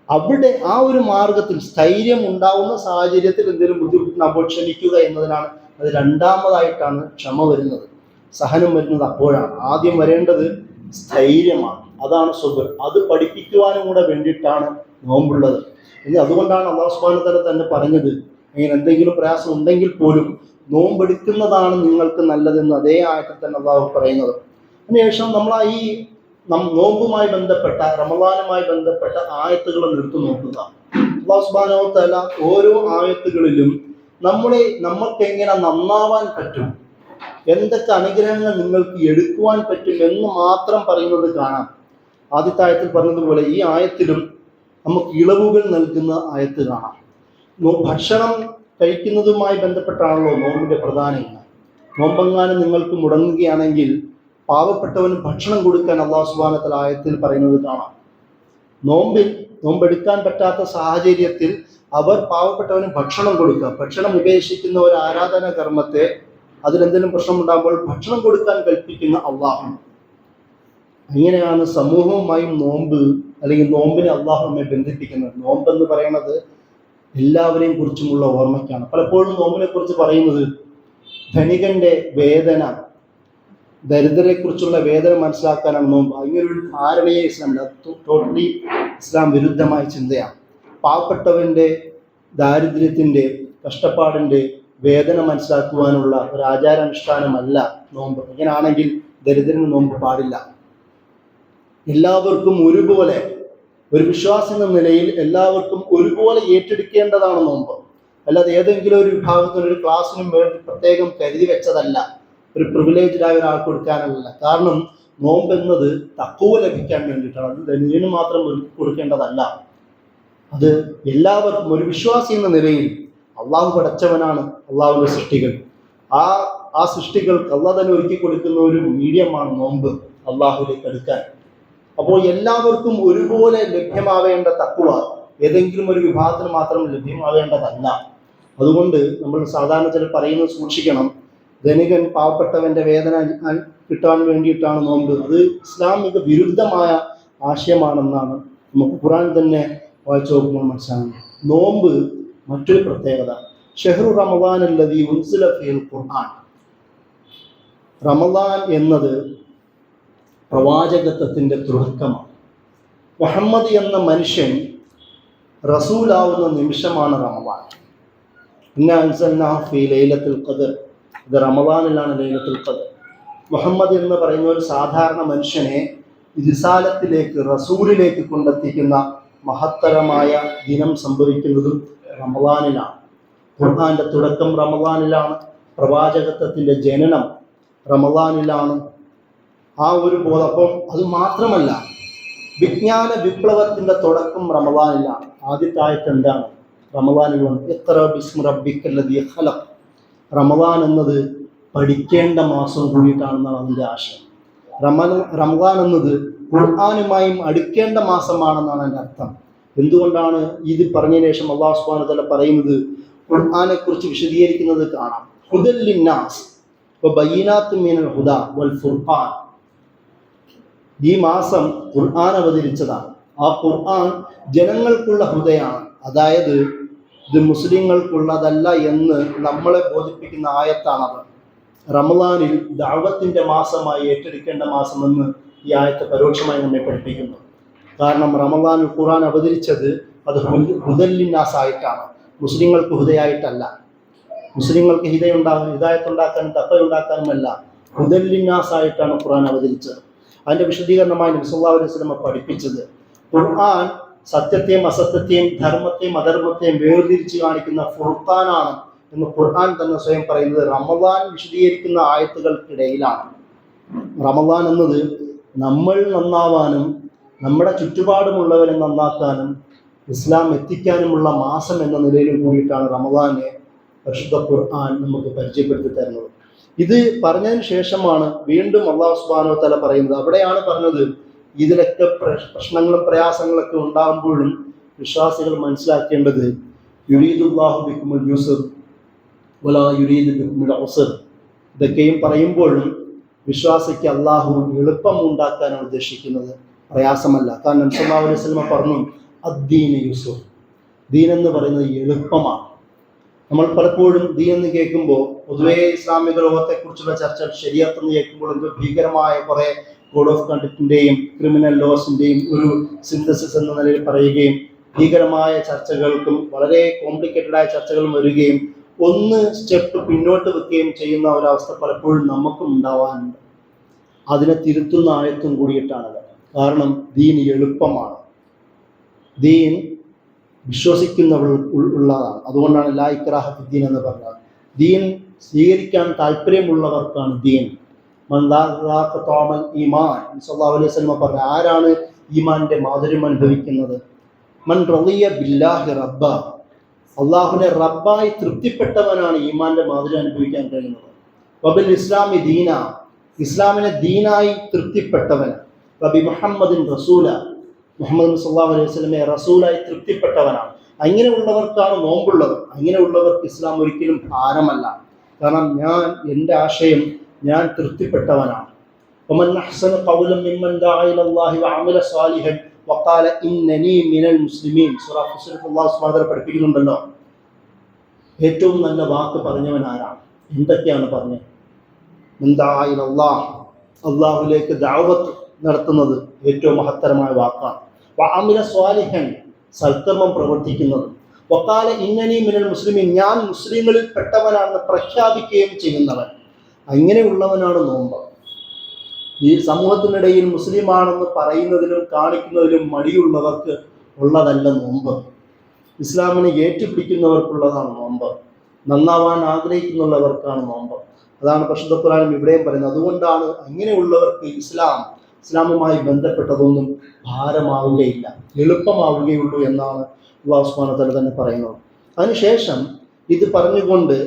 അവിടെ ആ ഒരു മാർഗത്തിൽ സ്ഥൈര്യം ഉണ്ടാവുന്ന സാഹചര്യത്തിൽ എന്തെങ്കിലും ബുദ്ധിമുട്ടുമ്പോൾ ക്ഷമിക്കുക എന്നതിനാണ്. അത് രണ്ടാമതായിട്ടാണ് ക്ഷമ വരുന്നത്, സഹനം വരുന്നത് അപ്പോഴാണ്. ആദ്യം വരേണ്ടത് സ്ഥൈര്യമാണ്, അതാണ് സ്വബർ. അത് പഠിപ്പിക്കുവാനും കൂടെ വേണ്ടിയിട്ടാണ് നോമ്പുള്ളത്. ഇനി അതുകൊണ്ടാണ് അല്ലാഹു സുബ്ഹാനഹു വ തആല തന്നെ പറഞ്ഞത്, ഇങ്ങനെ എന്തെങ്കിലും പ്രയാസം ഉണ്ടെങ്കിൽ പോലും നോമ്പെടുക്കുന്നതാണ് നിങ്ങൾക്ക് നല്ലതെന്ന് അതേ ആയത്തിൽ തന്നെ അല്ലാഹു പറയുന്നത്. അതിനുശേഷം നമ്മൾ ഈ നോമ്പുമായി ബന്ധപ്പെട്ട, റമദാനുമായി ബന്ധപ്പെട്ട ആയത്തുകൾ എടുത്തു നോക്കുക. അല്ലാഹു സുബ്ഹാനഹു വ തആല ഓരോ ആയത്തുകളിലും നമ്മൾക്ക് എങ്ങനെ നന്നാവാൻ പറ്റും, എന്തൊക്കെ അനുഗ്രഹങ്ങൾ നിങ്ങൾക്ക് എടുക്കുവാൻ പറ്റും എന്ന് മാത്രം പറയുന്നത് കാണാം. ആദ്യത്തെ ആയത്തിൽ പറഞ്ഞതുപോലെ ഈ ആയത്തിലും നമുക്ക് ഇളവുകൾ നൽകുന്ന ആയത്ത് കാണാം. ഭക്ഷണം കഴിക്കുന്നതുമായി ബന്ധപ്പെട്ടാണല്ലോ നോമ്പിന്റെ പ്രധാനങ്ങൾ. നോമ്പെങ്ങാനും നിങ്ങൾക്ക് മുടങ്ങുകയാണെങ്കിൽ പാവപ്പെട്ടവന് ഭക്ഷണം കൊടുക്കാൻ അല്ലാഹു സുബ്ഹാനഹു വ തആല ആയത്തിൽ പറയുന്നത് കാണാം. നോമ്പെടുക്കാൻ പറ്റാത്ത സാഹചര്യത്തിൽ അവർ പാവപ്പെട്ടവന് ഭക്ഷണം കൊടുക്കുക. ഭക്ഷണം ഉപേക്ഷിക്കുന്ന ഒരു ആരാധന കർമ്മത്തെ, അതിലെന്തെങ്കിലും പ്രശ്നമുണ്ടാകുമ്പോൾ ഭക്ഷണം കൊടുക്കാൻ കൽപ്പിക്കുന്ന അള്ളാഹു. അങ്ങനെയാണ് സമൂഹവുമായും നോമ്പ് അല്ലെങ്കിൽ നോമ്പിനെ അള്ളാഹു നമ്മെ ബന്ധിപ്പിക്കുന്നത്. നോമ്പെന്ന് പറയുന്നത് എല്ലാവരെയും കുറിച്ചുമുള്ള ഓർമ്മയ്ക്കാണ്. പലപ്പോഴും നോമ്പിനെ കുറിച്ച് പറയുന്നത് ധനികന്റെ വേദന, ദരിദ്രരെ കുറിച്ചുള്ള വേദന മനസ്സിലാക്കാനാണ് നോമ്പ്. അങ്ങനൊരു ധാരണയെ ഇസ്ലാമില്ല. ടോട്ടലി ഇസ്ലാം വിരുദ്ധമായ ചിന്തയാണ്. പാവപ്പെട്ടവന്റെ ദാരിദ്ര്യത്തിന്റെ, കഷ്ടപ്പാടിന്റെ വേദന മനസ്സിലാക്കുവാനുള്ള ഒരു ആചാരാനുഷ്ഠാനമല്ല നോമ്പ്. ഇങ്ങനെയാണെങ്കിൽ ദരിദ്രന് നോമ്പ് പാടില്ല. എല്ലാവർക്കും ഒരുപോലെ, ഒരു വിശ്വാസി എന്ന നിലയിൽ എല്ലാവർക്കും ഒരുപോലെ ഏറ്റെടുക്കേണ്ടതാണ് നോമ്പ്. അല്ലാതെ ഏതെങ്കിലും ഒരു വിഭാഗത്തിന്, ഒരു ക്ലാസ്സിനും വേണ്ടി പ്രത്യേകം കരുതി വെച്ചതല്ല, ഒരു പ്രിവിലേജ്ഡായ ഒരാൾക്ക് കൊടുക്കാനല്ല. കാരണം നോമ്പ് എന്നത് തഖ്വ ലഭിക്കാൻ വേണ്ടിയിട്ടാണ്. അത് ധനികന് മാത്രം കൊടുക്കേണ്ടതല്ല. അത് എല്ലാവർക്കും, ഒരു വിശ്വാസി എന്ന നിലയിൽ അള്ളാഹു പടച്ചവനാണ് അള്ളാഹുവിൻ്റെ സൃഷ്ടികൾ. ആ സൃഷ്ടികൾക്ക് അള്ളാഹു തന്നെ ഒരുക്കി കൊടുക്കുന്ന ഒരു മീഡിയമാണ് നോമ്പ് അള്ളാഹുവിലേക്ക് അടുക്കാൻ. അപ്പോൾ എല്ലാവർക്കും ഒരുപോലെ ലഭ്യമാവേണ്ട തഖ്വ ഏതെങ്കിലും ഒരു വിഭാഗത്തിന് മാത്രം ലഭ്യമാവേണ്ടതല്ല. അതുകൊണ്ട് നമ്മൾ സാധാരണ ചില പറയുന്നത് സൂക്ഷിക്കണം. ധനികൻ പാവപ്പെട്ടവന്റെ വേദന കിട്ടാൻ വേണ്ടിയിട്ടാണ് നോമ്പ്. അത് ഇസ്ലാമിക വിരുദ്ധമായ ആശയമാണെന്നാണ് നമുക്ക് ഖുർആൻ തന്നെ വായിച്ചു നോക്കുമ്പോൾ മനസ്സിലാകും. നോമ്പ് മറ്റൊരു പ്രത്യേകത, ഷഹ്റു റമദാൻ അല്ലദീ ഉൻസില ഫീഹിൽ ഖുർആൻ. റമദാൻ എന്നത് പ്രവാചകത്വത്തിൻ്റെ തുടക്കമാണ്. മുഹമ്മദ് എന്ന മനുഷ്യൻ റസൂലാവുന്ന നിമിഷമാണ് റമദാൻ. ഇന്നാ അൻസൽനാഹു ഫീ ലൈലത്തുൽ ഖദ്ർ. ഇത് റമദാനിലാണ് ലൈലത്തുൽ ഖദ്ർ. മുഹമ്മദ് എന്ന് പറയുന്ന ഒരു സാധാരണ മനുഷ്യനെ റിസാലത്തിലേക്ക്, റസൂലിലേക്ക് കൊണ്ടെത്തിക്കുന്ന മഹത്തരമായ ദിനം സംഭവിക്കുന്നതും റമദാനിലാണ്. ഖുർആന്റെ തുടക്കം റമദാനിലാണ്. പ്രവാചകത്വത്തിൻ്റെ ജനനം റമദാനിലാണ്. ആ ഒരു ബോധം. അപ്പം അത് മാത്രമല്ല, വിജ്ഞാന വിപ്ലവത്തിൻ്റെ തുടക്കം റമദാനിലാണ്. ആദ്യത്തെ ആയത്ത് എന്താണ്? റമദാനിൽ വന്നു ഇഖ്റ ബിസ്മി റബ്ബിക്കല്ലദീ ഖലഖ്. റമദാൻ എന്നത് പഠിക്കേണ്ട മാസം കൂടിയിട്ടാണെന്നാണ് അതിൻ്റെ ആശയം. റമദാൻ എന്നത് ഖുർആനുമായും അടുക്കേണ്ട മാസമാണെന്നാണ് അതിൻ്റെ അർത്ഥം. എന്തുകൊണ്ടാണ് ഇത് പറഞ്ഞതിന് ശേഷം അല്ലാഹു സുബ്ഹാനഹു വ തആല പറയുന്നത്? ഖുർആനെ കുറിച്ച് വിശദീകരിക്കുന്നത് കാണാം. ഹുദൽ ലിന്നാസ് വബയ്യിനാത്തും മിനൽ ഹുദാ വൽ ഫുർഖാൻ. ഈ മാസം ഖുർആൻ അവതരിച്ചതാണ്. ആ ഖുർആൻ ജനങ്ങൾക്കുള്ള ഹുദയാണ്. അതായത് ഇത് മുസ്ലിങ്ങൾക്കുള്ളതല്ല എന്ന് നമ്മളെ ബോധിപ്പിക്കുന്ന ആയത്താണത്. റമദാനിൽ ദഅവത്തിന്റെ മാസമായി ഏറ്റെടുക്കേണ്ട മാസമെന്ന് ഈ ആയത്ത് പരോക്ഷമായി നമ്മെ പഠിപ്പിക്കുന്നു. കാരണം റമദാനിൽ ഖുർആൻ അവതരിച്ചത് അത് ഹുദൽ ലിന്നാസ് ആയിട്ടാണ്, മുസ്ലിങ്ങൾക്ക് ഹുദയായിട്ടല്ല. മുസ്ലിങ്ങൾക്ക് ഹിദായത്തുണ്ടാക്കാനും തഖ്വയുണ്ടാക്കാനുമല്ല, ഹുദൽ ലിന്നാസ് ആയിട്ടാണ് ഖുർആൻ അവതരിച്ചത്. അതിൻ്റെ വിശദീകരണമായി നബി സല്ലല്ലാഹു അലൈഹി വസല്ലം പഠിപ്പിച്ചത് ഖുർആൻ സത്യത്തെയും അസത്യത്തെയും ധർമ്മത്തെയും അധർമ്മത്തെയും വേർതിരിച്ച് കാണിക്കുന്ന ഫുർഖാനാണ് എന്ന് ഖുർആൻ തന്നെ സ്വയം പറയുന്നത് റമദാൻ വിശദീകരിക്കുന്ന ആയത്തുകൾക്കിടയിലാണ്. റമദാൻ എന്നത് നമ്മൾ നന്നാവാനും നമ്മുടെ ചുറ്റുപാടുമുള്ളവരെ നന്നാക്കാനും ഇസ്ലാം എത്തിക്കാനുമുള്ള മാസം എന്ന നിലയിലും കൂടിയിട്ടാണ് റമദാനെ പരിശുദ്ധ ഖുർആൻ നമുക്ക് പരിചയപ്പെടുത്തി തരുന്നത്. ഇത് പറഞ്ഞതിന് ശേഷമാണ് വീണ്ടും അല്ലാഹു സുബ്ഹാനഹു വ തആല പറയുന്നത്. അവിടെയാണ് പറഞ്ഞത് ഇതിലൊക്കെ പ്രശ്നങ്ങളും പ്രയാസങ്ങളൊക്കെ ഉണ്ടാകുമ്പോഴും വിശ്വാസികൾ മനസ്സിലാക്കേണ്ടത് യുരീദുല്ലാഹു ബിക്കുമുൽ യുസ്ർ വലാ യുരീദു ബിക്കുമുൽ ഉസ്ർ. ഇതൊക്കെയും പറയുമ്പോഴും വിശ്വാസിക്ക് അള്ളാഹു എളുപ്പം ഉണ്ടാക്കാനാണ് ഉദ്ദേശിക്കുന്നത്, പ്രയാസമല്ല. കാരണം നബി സല്ലല്ലാഹു അലൈഹി വസല്ലം പറഞ്ഞു അദ്ദീനു യുസ്ർ. ദീൻ എന്ന് പറയുന്നത് എളുപ്പമാണ്. നമ്മൾ പലപ്പോഴും ദീൻ എന്ന് കേൾക്കുമ്പോൾ പൊതുവേ ഇസ്ലാമിക ലോകത്തെക്കുറിച്ചുള്ള ചർച്ച, ശരീഅത്ത് എന്ന് കേൾക്കുമ്പോൾ എന്തോ ഭീകരമായ കുറേ കോഡ് ഓഫ് കണ്ടക്റ്റിൻ്റെയും ക്രിമിനൽ ലോസിൻ്റെയും ഒരു സിന്തസിസ് എന്ന നിലയിൽ പറയുകയും ഭീകരമായ ചർച്ചകൾക്കും വളരെ കോംപ്ലിക്കേറ്റഡായ ചർച്ചകളും വരികയും ഒന്ന് സ്റ്റെപ്പ് പിന്നോട്ട് വെക്കുകയും ചെയ്യുന്ന ഒരവസ്ഥ പലപ്പോഴും നമുക്കും ഉണ്ടാവാറുണ്ട്. അതിനെ തിരുത്തുന്ന ആയത്തും കൂടിയിട്ടാണത്. കാരണം ദീൻ എളുപ്പമാണ്, ദീൻ വിശ്വസിക്കുന്നവർ ഉള്ളതാണ്. അതുകൊണ്ടാണ് ലാ ഇക്റാഹ ഫിദ്ദീൻ എന്ന് പറഞ്ഞത്. ദീൻ സ്വീകരിക്കാൻ താല്പര്യമുള്ളവർക്കാണ് ദീൻ. ഈമാൻ സല്ലല്ലാഹു അലൈഹി വസല്ലം പറഞ്ഞ ആരാണ് ഈമാന്റെ മാധുര്യം അനുഭവിക്കുന്നത്? മൻ റളിയ ബില്ലാഹി റബ്ബ. അള്ളാഹുവിനെ റബ്ബായി തൃപ്തിപ്പെട്ടവനാണ് ഈമാന്റെ മാധുര്യം അനുഭവിക്കാൻ കഴിയുന്നത്. വബിൽ ഇസ്ലാമി ദീന. ഇസ്ലാമിനെ ദീനായി തൃപ്തിപ്പെട്ടവൻ. വബി മുഹമ്മദിൻ റസൂല. മുഹമ്മദ് സല്ലല്ലാഹു അലൈഹി വസല്ലമയെ റസൂലായി തൃപ്തിപ്പെട്ടവനാണ്. അങ്ങനെയുള്ളവർക്കാണ് നോമ്പുള്ളത്. അങ്ങനെയുള്ളവർക്ക് ഇസ്ലാം ഒരിക്കലും ഭാരമല്ല. കാരണം എൻ്റെ ആശയം ഞാൻ തൃപ്തിപ്പെട്ടവനാണ്. വമൻ അഹ്സനു ഖൗലൻ മിമ്മൻ ദഅ ഇലല്ലാഹി വഅമില സാലിഹൻ വഖാല ഇന്നനി മിനൽ മുസ്ലിമീൻ. സൂറ ഫുസ്സിലത്ത് അല്ലാഹു സുബ്ഹാനഹു വ തആല പഠിപ്പിക്കുന്നുണ്ടല്ലോ, ഏറ്റവും നല്ല വാക്ക് പറഞ്ഞവൻ ആരാണ്? എന്തൊക്കെയാണ് പറഞ്ഞത്? മൻ ദഅ ഇലല്ലാഹ്, അല്ലാഹുവിലേക്ക് ദഅവത്ത് നടത്തുന്നത് ഏറ്റവും മഹത്തരമായ വാക്കാണ്. വഅമില സാലിഹൻ, സൽക്കർമ്മം പ്രവർത്തിക്കുന്നത്. വഖാല ഇന്നനി മിനൽ മുസ്ലിമീൻ, ഞാൻ മുസ്ലിങ്ങളിൽ പെട്ടവനാണെന്ന് പ്രഖ്യാപിക്കുകയും ചെയ്യുന്നവൻ. അങ്ങനെയുള്ളവനാണ് നോമ്പ്. ഈ സമൂഹത്തിനിടയിൽ മുസ്ലിമാണെന്ന് പറയുന്നതിലും കാണിക്കുന്നതിലും മടിയുള്ളവർക്ക് ഉള്ളതല്ല നോമ്പ്. ഇസ്ലാമിനെ ഏറ്റുപിടിക്കുന്നവർക്കുള്ളതാണ് നോമ്പ്. നന്നാവാൻ ആഗ്രഹിക്കുന്നുള്ളവർക്കാണ് നോമ്പ്. അതാണ് പരിശുദ്ധ ഖുർആനിൽ ഇവിടെയും പറയുന്നത്. അതുകൊണ്ടാണ് അങ്ങനെയുള്ളവർക്ക് ഇസ്ലാമുമായി ബന്ധപ്പെട്ടതൊന്നും ഭാരമാവുകയില്ല, എളുപ്പമാവുകയുള്ളൂ എന്നാണ് അല്ലാഹു സുബ്ഹാനഹു വ തആല തന്നെ പറയുന്നത്. അതിനുശേഷം ഇത് പറഞ്ഞുകൊണ്ട്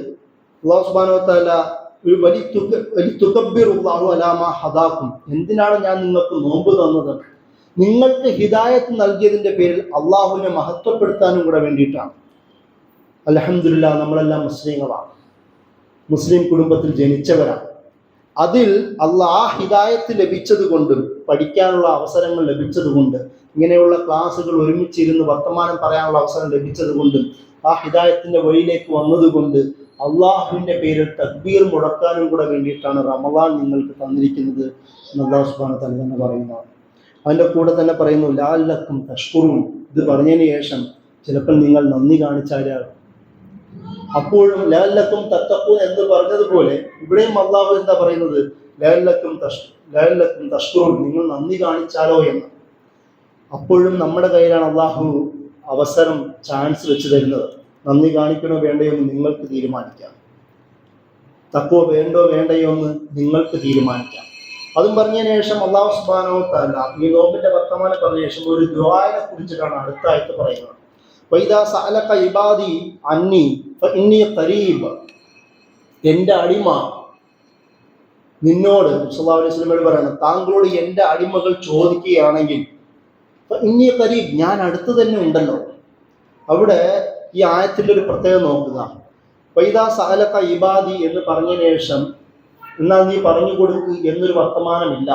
അല്ലാഹു സുബ്ഹാനഹു വ തആല എന്തിനാണ് ഞാൻ നിങ്ങൾക്ക് നോമ്പ് തന്നത്? നിങ്ങൾക്ക് ഹിദായത്ത് നൽകിയതിൻ്റെ പേരിൽ അള്ളാഹുവിനെ മഹത്വപ്പെടുത്താനും കൂടെ വേണ്ടിയിട്ടാണ്. അൽഹംദുലില്ലാഹ്, നമ്മളെല്ലാം മുസ്ലിങ്ങളാണ്, മുസ്ലിം കുടുംബത്തിൽ ജനിച്ചവരാണ്. അതിൽ ഹിദായത്ത് ലഭിച്ചത് കൊണ്ടും പഠിക്കാനുള്ള അവസരങ്ങൾ ലഭിച്ചത് കൊണ്ട് ഇങ്ങനെയുള്ള ക്ലാസ്സുകൾ ഒരുമിച്ചിരുന്ന് വർത്തമാനം പറയാനുള്ള അവസരം ലഭിച്ചത് കൊണ്ടും ആ ഹിദായത്തിന്റെ വഴിയിലേക്ക് വന്നതുകൊണ്ട് അള്ളാഹുവിന്റെ പേരിൽ തക്ബീർ മുടക്കാനും കൂടെ വേണ്ടിയിട്ടാണ് റമദാൻ നിങ്ങൾക്ക് തന്നിരിക്കുന്നത് എന്ന് അല്ലാഹു സുബ്ഹാനഹു വ തആല തന്നെ പറയുന്നതാണ്. അതിൻ്റെ കൂടെ തന്നെ പറയുന്നു ലഅല്ലക്കും തഷ്കുറൂൻ. ഇത് പറഞ്ഞതിന് ശേഷം ചിലപ്പോൾ നിങ്ങൾ നന്ദി കാണിച്ചാൽ അപ്പോഴും ലഅല്ലക്കും തത്തഖൂൻ എന്ന് പറഞ്ഞതുപോലെ ഇവിടെയും അള്ളാഹു എന്താ പറയുന്നത്, ലഅല്ലക്കും തഷ്കുറൂൻ, നിങ്ങൾ നന്ദി കാണിച്ചാലോ എന്ന്. അപ്പോഴും നമ്മുടെ കയ്യിലാണ് അള്ളാഹു അവസരം, ചാൻസ് വെച്ച് തരുന്നത്. നന്ദി കാണിക്കണോ വേണ്ടയോ എന്ന് നിങ്ങൾക്ക് തീരുമാനിക്കാം. തഖ്വ വേണ്ടോ വേണ്ടയോ എന്ന് നിങ്ങൾക്ക് തീരുമാനിക്കാം. അതും പറഞ്ഞതിന് ശേഷം അല്ലാഹു സുബ്ഹാനഹു വ തആല ഈ നോമ്പിന്റെ വർത്തമാനം പറഞ്ഞ ശേഷം ഒരു ദുആനെ കുറിച്ചിട്ടാണ് അടുത്ത ആയത്ത് പറയുന്നത്. വൈദാ സഅലക ഇബാദി അന്നി ഫഇന്നി ഖരീബ്. എൻ്റെ അടിമ നിന്നോട് സല്ലല്ലാഹു അലൈഹി വസല്ലം പറയുന്നത്, താങ്കളോട് എൻ്റെ അടിമകൾ ചോദിക്കുകയാണെങ്കിൽ ഫഇന്നി ഖരീബ്, ഞാൻ അടുത്ത് തന്നെ ഉണ്ടല്ലോ. അവിടെ ഈ ആയത്തിന്റെ ഒരു പ്രത്യേകത നോക്കുക. വൈദാ സഅലക ഇബാദി എന്ന് പറഞ്ഞതിന് ശേഷം എന്നാൽ നീ പറഞ്ഞു കൊടുക്കൂ എന്നൊരു വർത്തമാനമില്ല.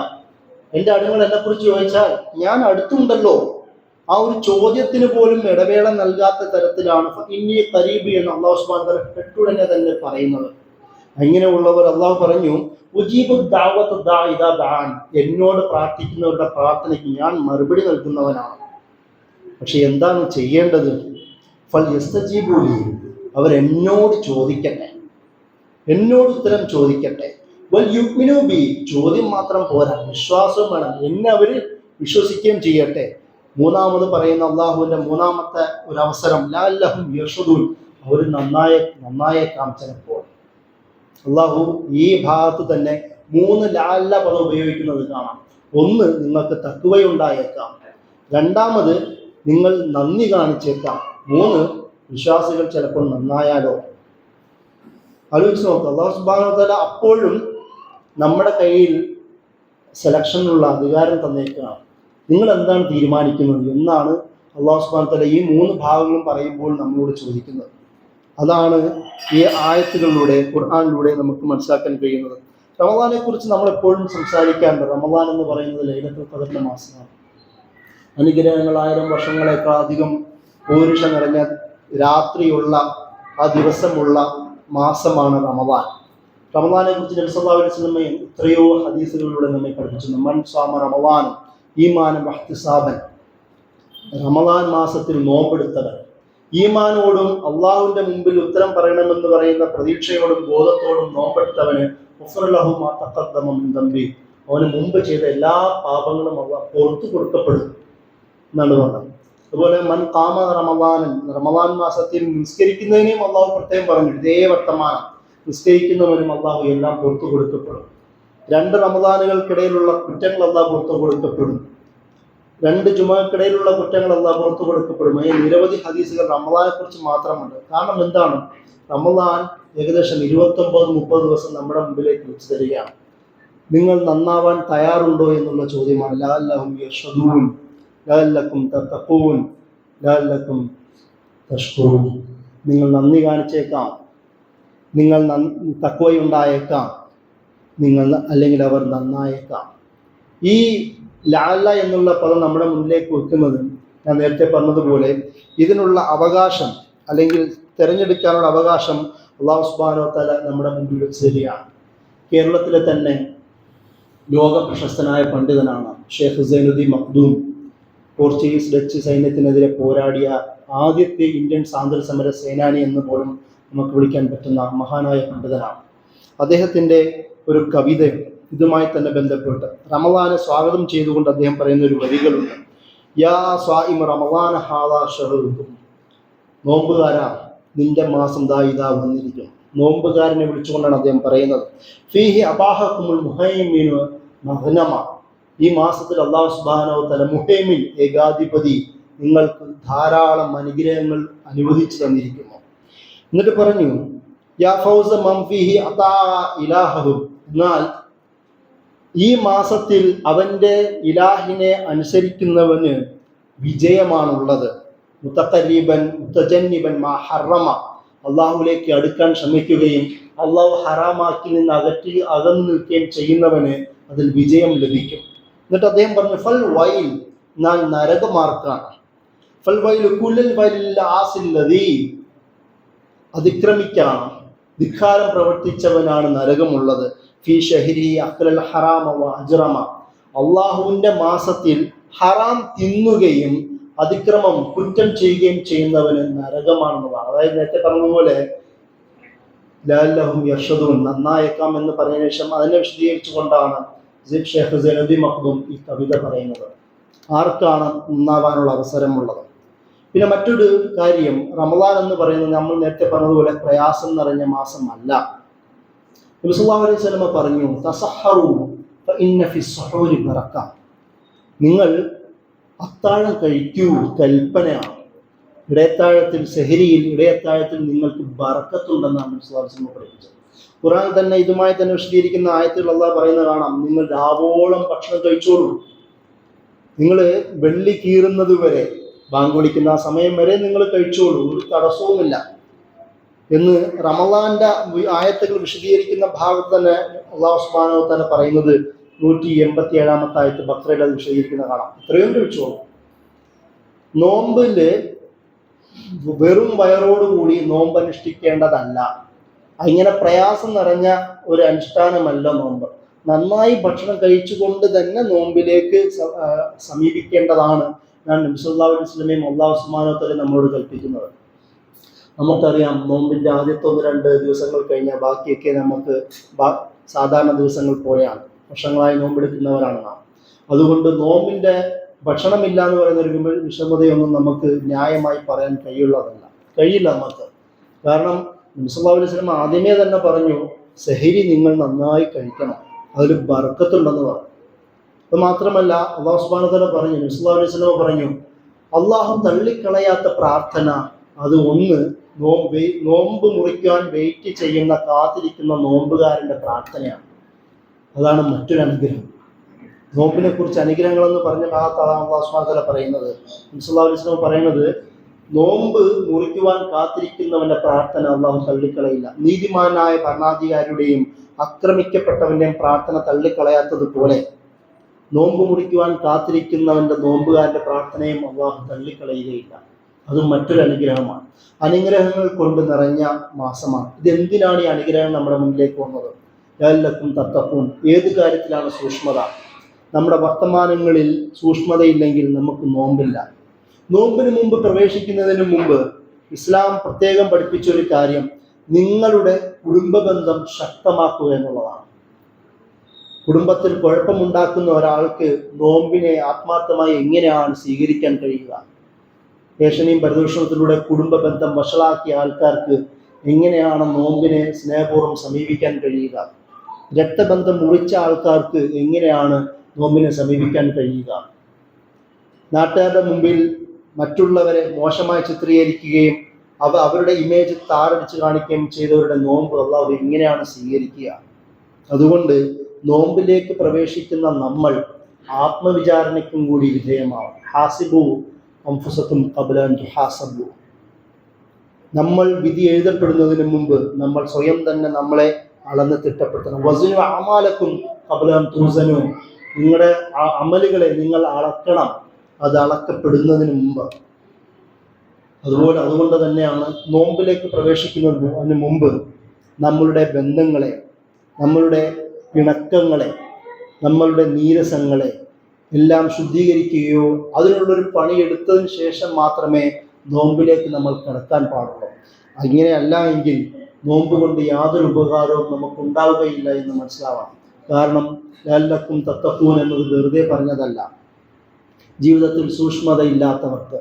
എൻ്റെ അടിമകൾ എന്നെക്കുറിച്ച് ചോദിച്ചാൽ ഞാൻ അടുത്തുണ്ടല്ലോ. ആ ഒരു ചോദ്യത്തിന് പോലും ഇടവേള നൽകാത്ത തരത്തിലാണ് ഫഇന്നി ഖരീബ് എന്ന് അല്ലാഹു സുബ്ഹാനഹു വ തആല പെട്ടുടനെ തന്നെ പറയുന്നത്. അങ്ങനെയുള്ളവർ അല്ലാഹു പറഞ്ഞു ഉജീബു ദഅവത ദാഇ ഇദാ ദഅൻ, എന്നോട് പ്രാർത്ഥിക്കുന്നവരുടെ പ്രാർത്ഥനയ്ക്ക് ഞാൻ മറുപടി നൽകുന്നവനാണ്. പക്ഷെ എന്താണ് ചെയ്യേണ്ടത്? ഫൽ യസ്തജീബു ലി, അവരെന്നോട് ചോദിക്കട്ടെ, എന്നോട് ഉത്തരം ചോദിക്കട്ടെ. വൽ യുഅ്മിനൂ ബി, ചോദ്യം മാത്രം പോരാ, വിശ്വാസവും വേണം, എന്നെ അവർ വിശ്വസിക്കുകയും ചെയ്യട്ടെ. മൂന്നാമത് പറയുന്ന അള്ളാഹുവിന്റെ മൂന്നാമത്തെ ഒരു അവസരം ലഅല്ലഹും യർഷദൂൻ, അവർ നന്നായേക്കാം ചിലപ്പോൾ. അള്ളാഹു ഈ ഭാഗത്ത് തന്നെ 3 ലഅല്ല പദം ഉപയോഗിക്കുന്നത് കാണാം. ഒന്ന്, നിങ്ങൾക്ക് തഖ്വയുണ്ടായേക്കാം. രണ്ടാമത്, നിങ്ങൾ നന്ദി കാണിച്ചേക്കാം. 3, വിശ്വാസികൾ ചിലപ്പോൾ നന്നായാലോ. ആലോചിച്ച് നോക്കുക. അല്ലാഹു സുബ്ഹാനഹു വ തആല അപ്പോഴും നമ്മുടെ കയ്യിൽ സെലക്ഷനുള്ള അധികാരം തന്നേക്കുകയാണ്. നിങ്ങൾ എന്താണ് തീരുമാനിക്കുന്നത് എന്നാണ് അല്ലാഹു സുബ്ഹാനഹു വ തആല ഈ 3 ഭാഗങ്ങളും പറയുമ്പോൾ നമ്മളോട് ചോദിക്കുന്നത്. അതാണ് ഈ ആയത്തുകളിലൂടെ ഖുർആനിലൂടെ നമുക്ക് മനസ്സിലാക്കാൻ കഴിയുന്നത്. റമദാനെ കുറിച്ച് നമ്മൾ എപ്പോഴും സംസാരിക്കാറുണ്ട്. റമദാൻ എന്ന് പറയുന്നത് ലൈലത്തുൽ ഖദറിന്റെ മാസമാണ്. അനുഗ്രഹങ്ങൾ 1000 വർഷങ്ങളെക്കാൾ അധികം പൗരുഷ നിറഞ്ഞ രാത്രിയുള്ള ആ ദിവസമുള്ള മാസമാണ് റമദാൻ. റമദാനെ കുറിച്ച് നബി സല്ലല്ലാഹു അലൈഹി വസല്ലം എത്രയോ ഹദീസുകളിലൂടെ നമ്മെ പഠിപ്പിച്ചു. മൻ സാമ റമദാൻ ഈമാനൻ വഹ്തിസാബൻ, റമദാൻ മാസത്തിൽ നോമ്പെടുത്തവൻ ഈമാനോടും അള്ളാഹുവിന്റെ മുമ്പിൽ ഉത്തരം പറയണമെന്ന് പറയുന്ന പ്രതീക്ഷയോടും ബോധത്തോടും നോമ്പെടുത്തവന് ഗുഫിറ ലഹു മാ തഖദ്ദമ മിൻ ദംബി, അവന് മുമ്പ് ചെയ്ത എല്ലാ പാപങ്ങളും അല്ലാഹു പുറത്തു കൊടുക്കപ്പെടും എന്നാണ് പറഞ്ഞത്. അതുപോലെ മൻ ഖാമ റമദാനൻ, റമദാൻ മാസത്തിൽ നിസ്കരിക്കുന്നതിനെയും അള്ളാഹു പ്രത്യേകം പറഞ്ഞു. ഇതേ വർത്തമാനം, നിസ്കരിക്കുന്നവനും അള്ളാഹു എല്ലാം പുറത്തു കൊടുക്കപ്പെടും. 2 റമദാനുകൾക്കിടയിലുള്ള കുറ്റങ്ങൾ അള്ളാഹു പുറത്തു കൊടുക്കപ്പെടും. 2 ജുമകൾക്കിടയിലുള്ള കുറ്റങ്ങൾ അള്ളാഹു പുറത്തു കൊടുക്കപ്പെടും. ഈ നിരവധി ഹദീസുകൾ റമദാനെ കുറിച്ച് മാത്രമുണ്ട്. കാരണം എന്താണ്? റമദാൻ ഏകദേശം 29-30 ദിവസം നമ്മുടെ മുമ്പിലേക്ക് വെച്ച് തരികയാണ്. നിങ്ങൾ നന്നാവാൻ തയ്യാറുണ്ടോ എന്നുള്ള ചോദ്യമാണ്. ലഅല്ലഹും യർഷദൂൻ, ലഅല്ലക്കും തത്തഖൂൻ, ലഅല്ലക്കും തഷ്കുറൂൻ. നിങ്ങൾ നന്ദി കാണിച്ചേക്കാം, നിങ്ങൾ തഖ്വയുണ്ടായേക്കാം, നിങ്ങൾ അല്ലെങ്കിൽ അവർ നന്നായേക്കാം. ഈ ലഅല്ല എന്നുള്ള പദം നമ്മുടെ മുന്നിലേക്ക് വെക്കുന്നത് ഞാൻ നേരത്തെ പറഞ്ഞതുപോലെ ഇതിനുള്ള അവകാശം അല്ലെങ്കിൽ തിരഞ്ഞെടുക്കാനുള്ള അവകാശം അല്ലാഹു സുബ്ഹാനഹു വ തആല നമ്മുടെ മുമ്പിൽ വെച്ച് തരികയാണ്. കേരളത്തിലെ തന്നെ ലോക പ്രശസ്തനായ പണ്ഡിതനാണ് ഷെയ്ഖ് സൈനുദ്ദീൻ മഖ്ദൂം. പോർച്ചുഗീസ് ഡച്ച് സൈന്യത്തിനെതിരെ പോരാടിയ ആദ്യത്തെ ഇന്ത്യൻ സ്വാതന്ത്ര്യ സമര സേനാനി എന്ന് പോലും നമുക്ക് വിളിക്കാൻ പറ്റുന്ന മഹാനായ പണ്ഡിതനാണ്. അദ്ദേഹത്തിൻ്റെ ഒരു കവിത ഇതുമായി തന്നെ ബന്ധപ്പെട്ട് റമദാനെ സ്വാഗതം ചെയ്തുകൊണ്ട് അദ്ദേഹം പറയുന്ന ഒരു വരികളുണ്ട്. യാ സ്വാഇമ റമദാന ഹാദാ ഷഹ്റുക്കും, നോമ്പുകാരാ നിന്റെ മാസം ഇതാ വന്നിരിക്കും. നോമ്പുകാരനെ വിളിച്ചുകൊണ്ടാണ് അദ്ദേഹം പറയുന്നത്. ഫീഹി അബാഹക്കുമുൽ മുഹൈമിനു മഗ്നമ, ഈ മാസത്തിൽ അല്ലാഹു സുബ്ഹാനഹു വ തആല മുഹൈമിൻ ഏകാധിപതി നിങ്ങൾക്ക് ധാരാളം അനുഗ്രഹങ്ങൾ അനുവദിച്ചു തന്നിരിക്കുന്നു. എന്നിട്ട് പറഞ്ഞു യാ ഫൗസ മൻ ഫീഹി അതാ ഇലാഹു, എന്നാൽ ഈ മാസത്തിൽ അവൻ്റെ ഇലാഹിനെ അനുസരിക്കുന്നവന് വിജയമാണുള്ളത്. മുതഖരിബൻ മുതജന്നിബൻ മാ ഹറമ, അള്ളാഹുവിലേക്ക് അടുക്കാൻ ശ്രമിക്കുകയും അള്ളാഹു ഹറാമാക്കി നിന്ന് അകന്നു നിൽക്കുകയും ചെയ്യുന്നവന് അതിൽ വിജയം ലഭിക്കും. എന്നിട്ട് അദ്ദേഹം പറഞ്ഞു ഫൽ വൈൽ എന്നാൽ നരകമാർക്കാണ്. അതിക്രമിക്കാണ്, ധിക്കാരം പ്രവർത്തിച്ചവനാണ് നരകമുള്ളത്. ഫീ ഷഹരി അഖ്ലൽ ഹറാമ വ അജ്റമ, അള്ളാഹുവിന്റെ മാസത്തിൽ ഹറാം തിന്നുകയും അതിക്രമം കുറ്റം ചെയ്യുകയും ചെയ്യുന്നവന് നരകമാണെന്നതാണ്. അതായത് നേരത്തെ പറഞ്ഞതുപോലെ ലഅല്ലഹും യർഷദൂൻ, നന്നായേക്കാം എന്ന് പറഞ്ഞതിന് ശേഷം അതിനെ വിശദീകരിച്ചുകൊണ്ടാണ് ഷെയ്ഖ് സൈനുദ്ദീൻ മഖ്ദൂം ഈ കവിത പറയുന്നത്. ആർക്കാണ് നന്നാവാനുള്ള അവസരമുള്ളത്? പിന്നെ മറ്റൊരു കാര്യം, റമദാൻ എന്ന് പറയുന്നത് നമ്മൾ നേരത്തെ പറഞ്ഞതുപോലെ പ്രയാസം നിറഞ്ഞ മാസമല്ല. നബി സല്ലല്ലാഹു അലൈഹി വസല്ലം പറഞ്ഞു, തസഹറു ഫഇന്ന ഫി സുഹൂരി ബറക, നിങ്ങൾ അത്താഴം കഴിക്കൂ, കൽപ്പനയാണ്. ഇടയത്താഴത്തിൽ, സെഹരിയിൽ ഇടയത്താഴത്തിൽ നിങ്ങൾക്ക് ബറക്കത്തുണ്ടെന്നാണ് നബി സല്ലല്ലാഹു അലൈഹി വസല്ലം പഠിപ്പിച്ചത്. ഖുർആൻ തന്നെ ഇതുമായി തന്നെ വിശദീകരിക്കുന്ന ആയത്തിൽ അല്ലാഹു പറയുന്നത് കാണാം, നിങ്ങൾ രാവോളം ഭക്ഷണം കഴിച്ചോളൂ, നിങ്ങൾ വെള്ളി കീറുന്നത് വരെ, ബാങ്ക് വിളിക്കുന്ന ആ സമയം വരെ നിങ്ങൾ കഴിച്ചോളൂ, ഒരു തടസ്സവുമില്ല എന്ന് റമളാന്റെ ആയത്തുകൾ വിശദീകരിക്കുന്ന ഭാഗത്ത് തന്നെ അല്ലാഹു സുബ്ഹാനഹു വ തആല പറയുന്നത് 187 ആയത്ത് ബഖറയിൽ അത് വിശദീകരിക്കുന്ന കാണാം. ഇത്രയും കഴിച്ചോളൂ. നോമ്പില് വെറും വയറോടുകൂടി നോമ്പ് അനുഷ്ഠിക്കേണ്ടതല്ല. ഇങ്ങനെ പ്രയാസം നിറഞ്ഞ ഒരു അനുഷ്ഠാനമല്ല നോമ്പ്. നന്നായി ഭക്ഷണം കഴിച്ചുകൊണ്ട് തന്നെ നോമ്പിലേക്ക് സമീപിക്കേണ്ടതാണ് ഞാൻ നബി സല്ലല്ലാഹു അലൈഹി വസല്ലമയും അല്ലാഹു സുബ്ഹാനഹു വ തആല നമ്മളോട് കൽപ്പിക്കുന്നത്. നമുക്കറിയാം, നോമ്പിന്റെ ആദ്യത്തെ 1-2 ദിവസങ്ങൾ കഴിഞ്ഞാൽ ബാക്കിയൊക്കെ നമുക്ക് സാധാരണ ദിവസങ്ങൾ പോലെയാണ്. വർഷങ്ങളായി നോമ്പെടുക്കുന്നവരാണ് നാം. അതുകൊണ്ട് നോമ്പിന്റെ ഭക്ഷണമില്ല എന്ന് പറയുന്ന ഒരു വിഷമതയൊന്നും നമുക്ക് ന്യായമായി പറയാൻ കഴിയില്ല നമുക്ക്. കാരണം നബി സല്ലല്ലാഹു അലൈഹി വസല്ലം ആദ്യമേ തന്നെ പറഞ്ഞു, സെഹരി നിങ്ങൾ നന്നായി കഴിക്കണം, അതിൽ ബർക്കത്തുണ്ടെന്ന് പറഞ്ഞു. അത് മാത്രമല്ല അല്ലാഹു സുബ്ഹാനഹു വ തആല പറഞ്ഞു, നബി സല്ലല്ലാഹു അലൈഹി വസല്ലം പറഞ്ഞു, അള്ളാഹു തള്ളിക്കളയാത്ത പ്രാർത്ഥന അത് ഒന്ന് നോമ്പ് മുറിക്കാൻ വെയിറ്റ് ചെയ്യുന്ന, കാത്തിരിക്കുന്ന നോമ്പുകാരന്റെ പ്രാർത്ഥനയാണ്. അതാണ് മറ്റൊരു അനുഗ്രഹം. നോമ്പിനെ കുറിച്ച് അനുഗ്രഹങ്ങളെന്ന് പറഞ്ഞ ഭാഗത്താണ് അല്ലാഹു സുബ്ഹാനഹു വ തആല പറയുന്നത്. നബി സല്ലല്ലാഹു അലൈഹി വസല്ലം പറയുന്നത്, നോമ്പ് മുറിക്കുവാൻ കാത്തിരിക്കുന്നവന്റെ പ്രാർത്ഥന അള്ളാഹു തള്ളിക്കളയില്ല. നീതിമാനായ ഭരണാധികാരിയുടെയും ആക്രമിക്കപ്പെട്ടവന്റെയും പ്രാർത്ഥന തള്ളിക്കളയാത്തതുപോലെ നോമ്പ് മുറിക്കുവാൻ കാത്തിരിക്കുന്നവന്റെ, നോമ്പുകാരന്റെ പ്രാർത്ഥനയും അള്ളാഹു തള്ളിക്കളയുകയില്ല. അതും മറ്റൊരു അനുഗ്രഹമാണ്. അനുഗ്രഹങ്ങൾ കൊണ്ട് നിറഞ്ഞ മാസമാണ്. ഇതെന്തിനാണ് ഈ അനുഗ്രഹം നമ്മുടെ മുന്നിലേക്ക് വന്നത്? ലഅല്ലക്കും തത്തഖൂൻ. ഏത് കാര്യത്തിലാണ് സൂക്ഷ്മത? നമ്മുടെ വർത്തമാനങ്ങളിൽ സൂക്ഷ്മതയില്ലെങ്കിൽ നമുക്ക് നോമ്പില്ല. നോമ്പിന് മുമ്പ്, പ്രവേശിക്കുന്നതിന് മുമ്പ് ഇസ്ലാം പ്രത്യേകം പഠിപ്പിച്ചൊരു കാര്യം, നിങ്ങളുടെ കുടുംബ ബന്ധം ശക്തമാക്കുക എന്നുള്ളതാണ്. കുടുംബത്തിൽ കുഴപ്പമുണ്ടാക്കുന്ന ഒരാൾക്ക് നോമ്പിനെ ആത്മാർത്ഥമായി എങ്ങനെയാണ് സ്വീകരിക്കാൻ കഴിയുക? ഭീഷണിയും പരിദൂഷണത്തിലൂടെ കുടുംബ ബന്ധം വഷളാക്കിയ ആൾക്കാർക്ക് എങ്ങനെയാണ് നോമ്പിനെ സ്നേഹപൂർവ്വം സമീപിക്കാൻ കഴിയുക? രക്തബന്ധം മുറിച്ച ആൾക്കാർക്ക് എങ്ങനെയാണ് നോമ്പിനെ സമീപിക്കാൻ കഴിയുക? നാട്ടുകാരുടെ മുമ്പിൽ മറ്റുള്ളവരെ മോശമായി ചിത്രീകരിക്കുകയും അവരുടെ ഇമേജ് താറടിച്ച് കാണിക്കുകയും ചെയ്തവരുടെ നോമ്പ് അല്ലാഹു എങ്ങനെയാണ് സ്വീകരിക്കുക? അതുകൊണ്ട് നോമ്പിലേക്ക് പ്രവേശിക്കുന്ന നമ്മൾ ആത്മവിചാരണയ്ക്കും കൂടി വിധേയമാവും. ഹാസിബു അൻഫുസക്കും ഖബ്ല അൻ തുഹാസബു. നമ്മൾ വിധി എഴുതപ്പെടുന്നതിന് മുമ്പ് നമ്മൾ സ്വയം തന്നെ നമ്മളെ അളന്ന് തിട്ടപ്പെടുത്തണം. വസ്നു അഅമാലക്കും ഖബ്ല അൻ തുസനു. നിങ്ങളുടെ അമലുകളെ നിങ്ങൾ അളക്കണം, അത് അളക്കപ്പെടുന്നതിന് മുമ്പ്. അതുകൊണ്ട് തന്നെയാണ് നോമ്പിലേക്ക് പ്രവേശിക്കുന്നതിന് മുമ്പ് നമ്മളുടെ ബന്ധങ്ങളെ, നമ്മളുടെ പിണക്കങ്ങളെ, നമ്മളുടെ നീരസങ്ങളെ എല്ലാം ശുദ്ധീകരിക്കുകയോ അതിനുള്ളൊരു പണിയെടുത്തതിന് ശേഷം മാത്രമേ നോമ്പിലേക്ക് നമ്മൾ കടക്കാൻ പാടുള്ളൂ. അങ്ങനെയല്ല എങ്കിൽ നോമ്പ് കൊണ്ട് യാതൊരു ഉപകാരവും നമുക്കുണ്ടാവുകയില്ല എന്ന് മനസ്സിലാവാം. കാരണം ലഅല്ലക്കും തത്തഖൂൻ എന്നത് വെറുതെ പറഞ്ഞതല്ല. ജീവിതത്തിൽ സൂക്ഷ്മതയില്ലാത്തവർക്ക്,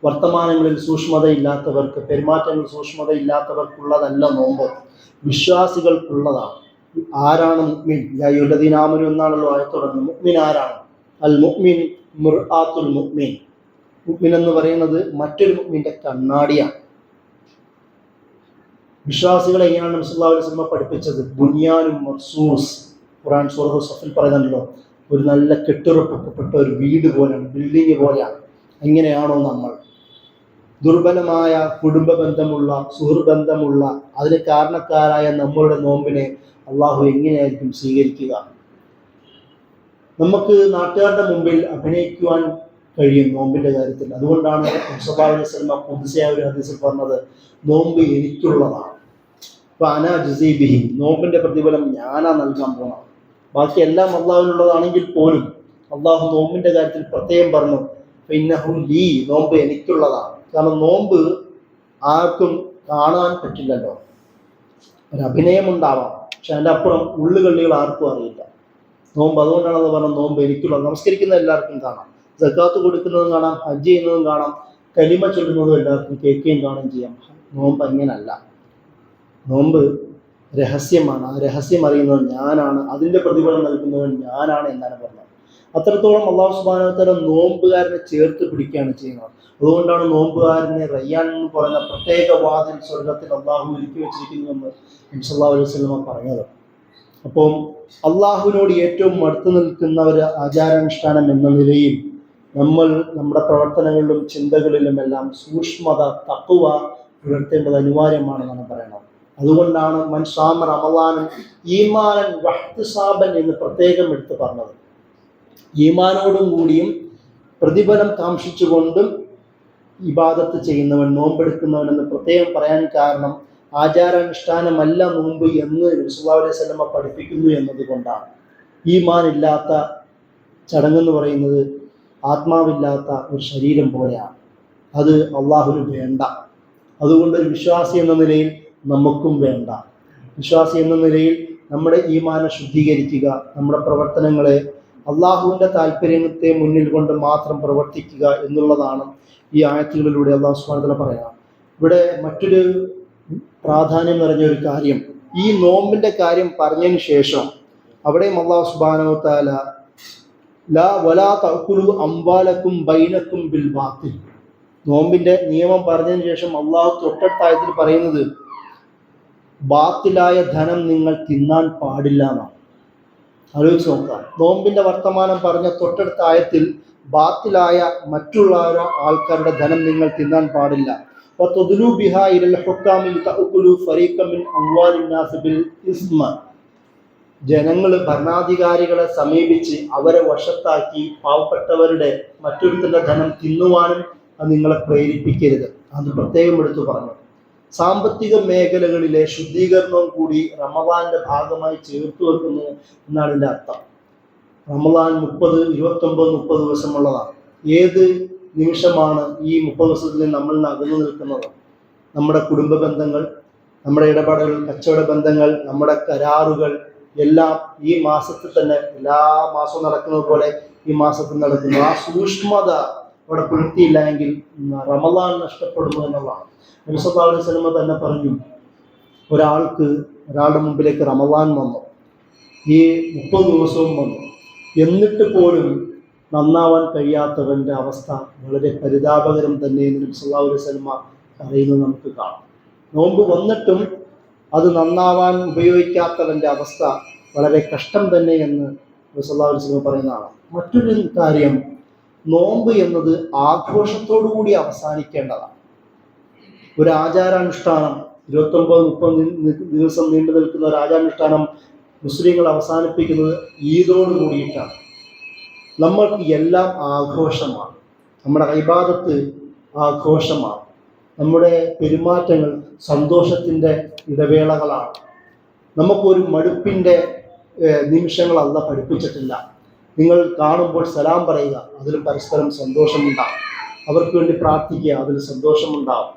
വർത്തമാനങ്ങളിൽ സൂക്ഷ്മതയില്ലാത്തവർക്ക്, പെരുമാറ്റങ്ങളിൽ സൂക്ഷ്മതയില്ലാത്തവർക്കുള്ളതല്ല നോമ്പ്, വിശ്വാസികൾക്കുള്ളതാണ്. ആരാണ് മുഅ്മിൻ? യാ അയ്യുഹല്ലദീന ആമനൂ എന്നാണല്ലോ ആയത്ത് തുടങ്ങുന്നത്. മുഅ്മിൻ ആരാണ്? അൽ മുഅ്മിൻ മിർആത്തുൽ മുഅ്മിൻ. മുഅ്മിൻ എന്ന് പറയുന്നത് മറ്റൊരു മുഅ്മിന്റെ കണ്ണാടിയാണ്. വിശ്വാസികളെ എങ്ങനെയാണ് നബി സല്ലല്ലാഹു അലൈഹി വസല്ലം പഠിപ്പിച്ചത്? ബുനിയാനും മർസൂസ്. ഖുർആൻ സൂറത്തുൽ സഫിൽ പറയുന്നുണ്ടല്ലോ, ഒരു നല്ല കെട്ടുറപ്പിക്കപ്പെട്ട ഒരു വീട് പോലെയാണ്, ബിൽഡിംഗ് പോലെയാണ്. എങ്ങനെയാണോ നമ്മൾ ദുർബലമായ കുടുംബ ബന്ധമുള്ള, സുഹൃബന്ധമുള്ള, അതിന് കാരണക്കാരായ നമ്മളുടെ നോമ്പിനെ അള്ളാഹു എങ്ങനെയായിരിക്കും സ്വീകരിക്കുക? നമുക്ക് നാട്ടുകാരുടെ മുമ്പിൽ അഭിനയിക്കുവാൻ കഴിയും നോമ്പിൻ്റെ കാര്യത്തിൽ. അതുകൊണ്ടാണ് സ്വല്ലല്ലാഹു അലൈഹി വസല്ലം ഖുദ്സിയായ ഒരു ഹദീസിൽ പറഞ്ഞത്, നോമ്പ് എനിക്കുള്ളതാണ്. അപ്പോൾ അനാ ജസീ ബിഹി, നോമ്പിൻ്റെ പ്രതിഫലം ഞാനാ നൽകാൻ പോകണം. ബാക്കി എല്ലാം അള്ളാഹുവിനുള്ളതാണെങ്കിൽ പോലും അള്ളാഹു നോമ്പിൻ്റെ കാര്യത്തിൽ പ്രത്യേകം പറഞ്ഞു, ഇന്നഹു ലീ, നോമ്പ് എനിക്കുള്ളതാണ്. കാരണം നോമ്പ് ആർക്കും കാണാൻ പറ്റില്ലല്ലോ. ഒരു അഭിനയമുണ്ടാവാം, പക്ഷെ അതിൻ്റെ അപ്പുറം ഉള്ളുകള്ളികൾ ആർക്കും അറിയില്ല നോമ്പ്. അതുകൊണ്ടാണ് അത് പറഞ്ഞത് നോമ്പ് എനിക്കുള്ളത്. നമസ്കരിക്കുന്ന എല്ലാവർക്കും കാണാം, സക്കാത്ത് കൊടുക്കുന്നതും കാണാം, ഹജ്ജ് ചെയ്യുന്നതും കാണാം, കലിമ ചൊല്ലുന്നതും എല്ലാവർക്കും കേൾക്കുകയും കാണുകയും ചെയ്യാം. നോമ്പ് അങ്ങനല്ല. നോമ്പ് രഹസ്യമാണ്. ആ രഹസ്യം അറിയുന്നത് ഞാനാണ്, അതിൻ്റെ പ്രതിഫലം നൽകുന്നവൻ ഞാനാണ് എന്നാണ് പറഞ്ഞത്. അത്രത്തോളം അല്ലാഹു സുബ്ഹാനഹു വ തആല നോമ്പുകാരനെ ചേർത്ത് പിടിക്കുകയാണ് ചെയ്യുന്നത്. അതുകൊണ്ടാണ് നോമ്പുകാരനെ റയ്യാൻ എന്ന് പറയുന്ന പ്രത്യേക വാതിൽ സ്വർഗത്തിൽ അള്ളാഹു ഒരുക്കി വെച്ചിരിക്കുന്നുവെന്ന് നബി സല്ലല്ലാഹു അലൈഹി വസല്ലം പറഞ്ഞത്. അപ്പം അള്ളാഹുവിനോട് ഏറ്റവും അടുത്ത് നിൽക്കുന്ന ഒരു ആചാരാനുഷ്ഠാനം എന്ന നിലയിൽ നമ്മൾ നമ്മുടെ പ്രവർത്തനങ്ങളിലും ചിന്തകളിലുമെല്ലാം സൂക്ഷ്മത, തഖ്വ പുലർത്തേണ്ടത് അനിവാര്യമാണെന്നാണ് പറയുന്നത്. അതുകൊണ്ടാണ് മൻ സാമ റമളാനൻ ഈമാനൻ വഹ്തിസാബൻ എന്ന് പ്രത്യേകം എടുത്ത് പറഞ്ഞത്. ഈമാനോടും കൂടിയും പ്രതിഫലം കാംക്ഷിച്ചുകൊണ്ടും ഇബാദത്ത് ചെയ്യുന്നവൻ, നോമ്പെടുക്കുന്നവൻ എന്ന് പ്രത്യേകം പറയാൻ കാരണം ആചാരാനുഷ്ഠാനമല്ല നോമ്പ് എന്ന് നബി സല്ലല്ലാഹു അലൈഹി വസല്ലം പഠിപ്പിക്കുന്നു എന്നതുകൊണ്ടാണ്. ഈമാൻ ഇല്ലാത്ത ചടങ്ങെന്ന് പറയുന്നത് ആത്മാവില്ലാത്ത ഒരു ശരീരം പോലെയാണ്. അത് അള്ളാഹുവിന് വേണ്ട. അതുകൊണ്ട് ഒരു വിശ്വാസി എന്ന നിലയിൽ നമുക്കും വേണ്ട. വിശ്വാസി എന്ന നിലയിൽ നമ്മുടെ ഈമാനെ ശുദ്ധീകരിക്കുക, നമ്മുടെ പ്രവർത്തനങ്ങളെ അള്ളാഹുവിൻ്റെ താല്പര്യത്തെ മുന്നിൽ കൊണ്ട് മാത്രം പ്രവർത്തിക്കുക എന്നുള്ളതാണ് ഈ ആയത്തുകളിലൂടെ അള്ളാഹു സുബ്ഹാനഹു വ തആല പറയാം. ഇവിടെ മറ്റൊരു പ്രാധാന്യം നിറഞ്ഞ ഒരു കാര്യം, ഈ നോമ്പിൻ്റെ കാര്യം പറഞ്ഞതിന് ശേഷം അവിടെയും അള്ളാഹു സുബ്ഹാനഹു വ തആല ലാ വലാ തഅകുലു അംവാലക്കും ബൈനക്കും ബിൽ ബാത്തിൽ, നോമ്പിൻ്റെ നിയമം പറഞ്ഞതിന് ശേഷം അള്ളാഹു തൊട്ടടുത്ത ആയത്തിൽ പറയുന്നത് ബാത്തിലായ ധനം നിങ്ങൾ തിന്നാൻ പാടില്ല എന്നാണ്. ആലോചിച്ച് നോക്കാം. നോമ്പിൻ്റെ വർത്തമാനം പറഞ്ഞ തൊട്ടടുത്ത ആയത്തിൽ ബാത്തിലായ മറ്റുള്ള ആൾക്കാരുടെ ധനം നിങ്ങൾ തിന്നാൻ പാടില്ല. ജനങ്ങൾ ഭരണാധികാരികളെ സമീപിച്ച് അവരെ വശത്താക്കി പാവപ്പെട്ടവരുടെ മറ്റൊരുത്തരുടെ ധനം തിന്നുവാനും അത് നിങ്ങളെ പ്രേരിപ്പിക്കരുത്. അത് പ്രത്യേകം എടുത്തു പറഞ്ഞു. സാമ്പത്തിക മേഖലകളിലെ ശുദ്ധീകരണവും കൂടി റമദാന്റെ ഭാഗമായി ചേർത്ത് വെക്കുന്നു എന്നാണ് ഇതിൻ്റെ അർത്ഥം. റമദാൻ 29 ദിവസമുള്ളതാണ്. ഏത് നിമിഷമാണ് ഈ 30 ദിവസത്തിൽ നമ്മൾ അകന്നു നിൽക്കുന്നത്? നമ്മുടെ കുടുംബ ബന്ധങ്ങൾ, നമ്മുടെ ഇടപാടുകൾ, കച്ചവട ബന്ധങ്ങൾ, നമ്മുടെ കരാറുകൾ എല്ലാം ഈ മാസത്തിൽ തന്നെ, എല്ലാ മാസവും നടക്കുന്നത് പോലെ ഈ മാസത്തിൽ നടക്കുന്നു. ആ സൂക്ഷ്മത അവിടെ പുലർത്തിയില്ല എങ്കിൽ റമദാൻ നഷ്ടപ്പെടുന്നു എന്നുള്ളതാണ്. നബി സല്ലല്ലാഹു അലൈഹി വസല്ലം തന്നെ പറഞ്ഞു, ഒരാളുടെ മുമ്പിലേക്ക് റമദാൻ വന്നു, ഈ 30 ദിവസവും വന്നു, എന്നിട്ട് പോലും നന്നാവാൻ കഴിയാത്തവൻ്റെ അവസ്ഥ വളരെ പരിതാപകരം തന്നെ എന്ന് നബി സല്ലല്ലാഹു അലൈഹി വസല്ലം പറയുന്നത് നമുക്ക് കാണാം. നോമ്പ് വന്നിട്ടും അത് നന്നാവാൻ ഉപയോഗിക്കാത്തവൻ്റെ അവസ്ഥ വളരെ കഷ്ടം തന്നെ എന്ന് നബി സല്ലല്ലാഹു അലൈഹി വസല്ലം പറയുന്നതാണ്. മറ്റൊരു കാര്യം, നോമ്പ് എന്നത് ആഘോഷത്തോടു കൂടി അവസാനിക്കേണ്ടതാണ്. ഒരു ആചാരാനുഷ്ഠാനം 29-30 ദിവസം നീണ്ടു നിൽക്കുന്ന ഒരു ആചാരാനുഷ്ഠാനം മുസ്ലിങ്ങൾ അവസാനിപ്പിക്കുന്നത് ഈദോട് കൂടിയിട്ടാണ്. നമ്മൾക്ക് എല്ലാം ആഘോഷമാണ്. നമ്മുടെ ഇബാദത്ത് ആഘോഷമാണ്. നമ്മുടെ പെരുമാറ്റങ്ങൾ സന്തോഷത്തിൻ്റെ ഇടവേളകളാണ്. നമുക്കൊരു മടുപ്പിൻ്റെ നിമിഷങ്ങൾ അല്ലാഹു പഠിപ്പിച്ചിട്ടില്ല. നിങ്ങൾ കാണുമ്പോൾ സലാം പറയുക, അതിൽ പരസ്പരം സന്തോഷമുണ്ടാകും. അവർക്ക് വേണ്ടി പ്രാർത്ഥിക്കുക, അതിൽ സന്തോഷമുണ്ടാകും.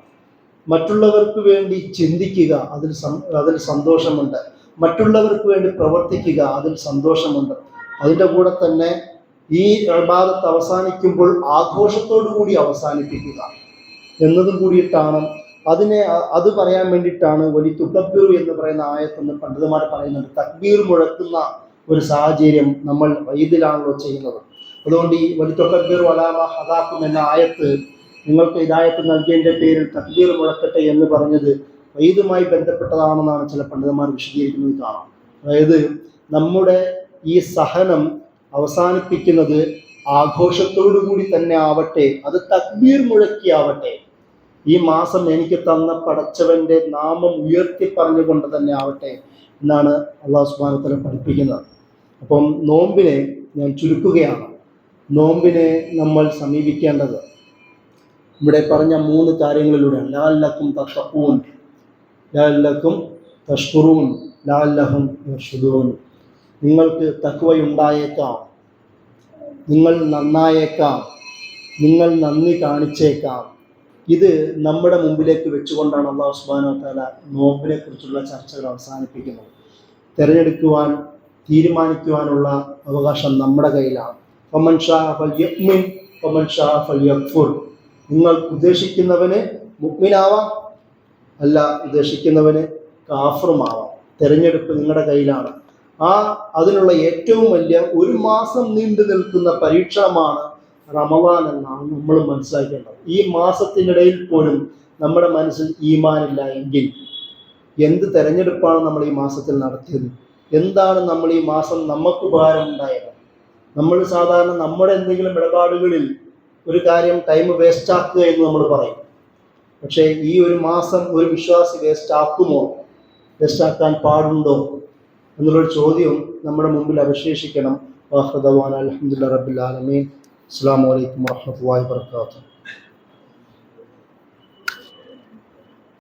മറ്റുള്ളവർക്ക് വേണ്ടി ചിന്തിക്കുക, അതിൽ സന്തോഷമുണ്ട്. മറ്റുള്ളവർക്ക് വേണ്ടി പ്രവർത്തിക്കുക, അതിൽ സന്തോഷമുണ്ട്. അതിൻ്റെ കൂടെ തന്നെ ഈ ഇബാദത്ത് അവസാനിക്കുമ്പോൾ ആഘോഷത്തോടു കൂടി അവസാനിപ്പിക്കുക എന്നതും കൂടിയിട്ടാണ്. അത് പറയാൻ വേണ്ടിയിട്ടാണ് വലി തുകബ്ബിറു എന്ന് പറയുന്ന ആയത്തെന്ന് പണ്ഡിതന്മാർ പറയുന്നുണ്ട്. തക്ബീർ മുഴക്കുന്ന ഒരു സാഹചര്യം നമ്മൾ ഈദിലാണല്ലോ ചെയ്യുന്നത്. അതുകൊണ്ട് ഈ വലി തുകബ്ബിറു അലാ മാ ഹദാക്കും എന്ന ആയത്ത്, നിങ്ങൾക്ക് ഹിദായത്ത് നൽകിയതിൻ്റെ പേരിൽ തക്ബീർ മുഴക്കട്ടെ എന്ന് പറഞ്ഞത് ഈദുമായി ബന്ധപ്പെട്ടതാണെന്നാണ് ചില പണ്ഡിതന്മാർ വിശദീകരിക്കുന്നത് കാണാം. അതായത് നമ്മുടെ ഈ സഹനം അവസാനിപ്പിക്കുന്നത് ആഘോഷത്തോടു കൂടി തന്നെ ആവട്ടെ, അത് തക്ബീർ മുഴക്കിയാവട്ടെ, ഈ മാസം എനിക്ക് തന്ന പടച്ചവൻ്റെ നാമം ഉയർത്തി പറഞ്ഞുകൊണ്ട് തന്നെ ആവട്ടെ എന്നാണ് അല്ലാഹു സുബ്ഹാനഹു വ തആല പഠിപ്പിക്കുന്നത്. അപ്പം നോമ്പിനെ ഞാൻ ചുരുക്കുകയാണ്. നോമ്പിനെ നമ്മൾ സമീപിക്കേണ്ടത് ഇവിടെ പറഞ്ഞ 3 കാര്യങ്ങളിലൂടെയാണ്. ലഅല്ലക്കും തത്തഖൂൻ, ലഅല്ലക്കും തഷ്കുറൂൻ, ലഅല്ലഹും യർഷുദൂൻ. നിങ്ങൾക്ക് തഖ്വയുണ്ടായേക്കാം, നിങ്ങൾ നന്നായേക്കാം, നിങ്ങൾ നന്ദി കാണിച്ചേക്കാം. ഇത് നമ്മുടെ മുമ്പിലേക്ക് വെച്ചുകൊണ്ടാണ് അല്ലാഹു സുബ്ഹാനഹു വ തആല നോമ്പിനെ കുറിച്ചുള്ള ചർച്ചകൾ അവസാനിപ്പിക്കുന്നത്. തിരഞ്ഞെടുക്കുവാൻ, തീരുമാനിക്കുവാനുള്ള അവകാശം നമ്മുടെ കയ്യിലാണ്. ഫമൻ ഷാഅ ഫൽയുഅ്മിൻ വമൻ ഷാഅ ഫൽയക്ഫുർ. നിങ്ങൾ ഉദ്ദേശിക്കുന്നവന് മുഅ്മിനാവാം, അല്ല ഉദ്ദേശിക്കുന്നവന് കാഫിറുമാവാം. തിരഞ്ഞെടുപ്പ് നിങ്ങളുടെ കയ്യിലാണ്. അതിനുള്ള ഏറ്റവും വലിയ 1 മാസം നീണ്ടു നിൽക്കുന്ന പരീക്ഷണമാണ് റമദാൻ എന്നാണ് നമ്മൾ മനസ്സിലാക്കേണ്ടത്. ഈ മാസത്തിനിടയിൽ പോലും നമ്മുടെ മനസ്സിൽ ഈമാനില്ല എങ്കിൽ എന്ത് തെരഞ്ഞെടുപ്പാണ് നമ്മൾ ഈ മാസത്തിൽ നടത്തിയത്? എന്താണ് നമ്മൾ ഈ മാസം നമുക്ക് ഉപകാരമുണ്ടായത്? നമ്മൾ സാധാരണ നമ്മുടെ എന്തെങ്കിലും ഇടപാടുകളിൽ ഒരു കാര്യം ടൈം വേസ്റ്റ് ആക്കുക എന്ന് നമ്മൾ പറയും. പക്ഷേ ഈ 1 മാസം ഒരു വിശ്വാസി വേസ്റ്റ് ആക്കുമോ, വേസ്റ്റ് ആക്കാൻ പാടുണ്ടോ എന്നുള്ളൊരു ചോദ്യം നമ്മുടെ മുമ്പിൽ അവശേഷിക്കണം. വാഖിറു ദഅ്വാനാ അൽഹംദുലില്ലാഹി റബ്ബിൽ ആലമീൻ. അസ്സലാമു അലൈക്കും വറഹ്മത്തുള്ളാഹി വബറകാതുഹു.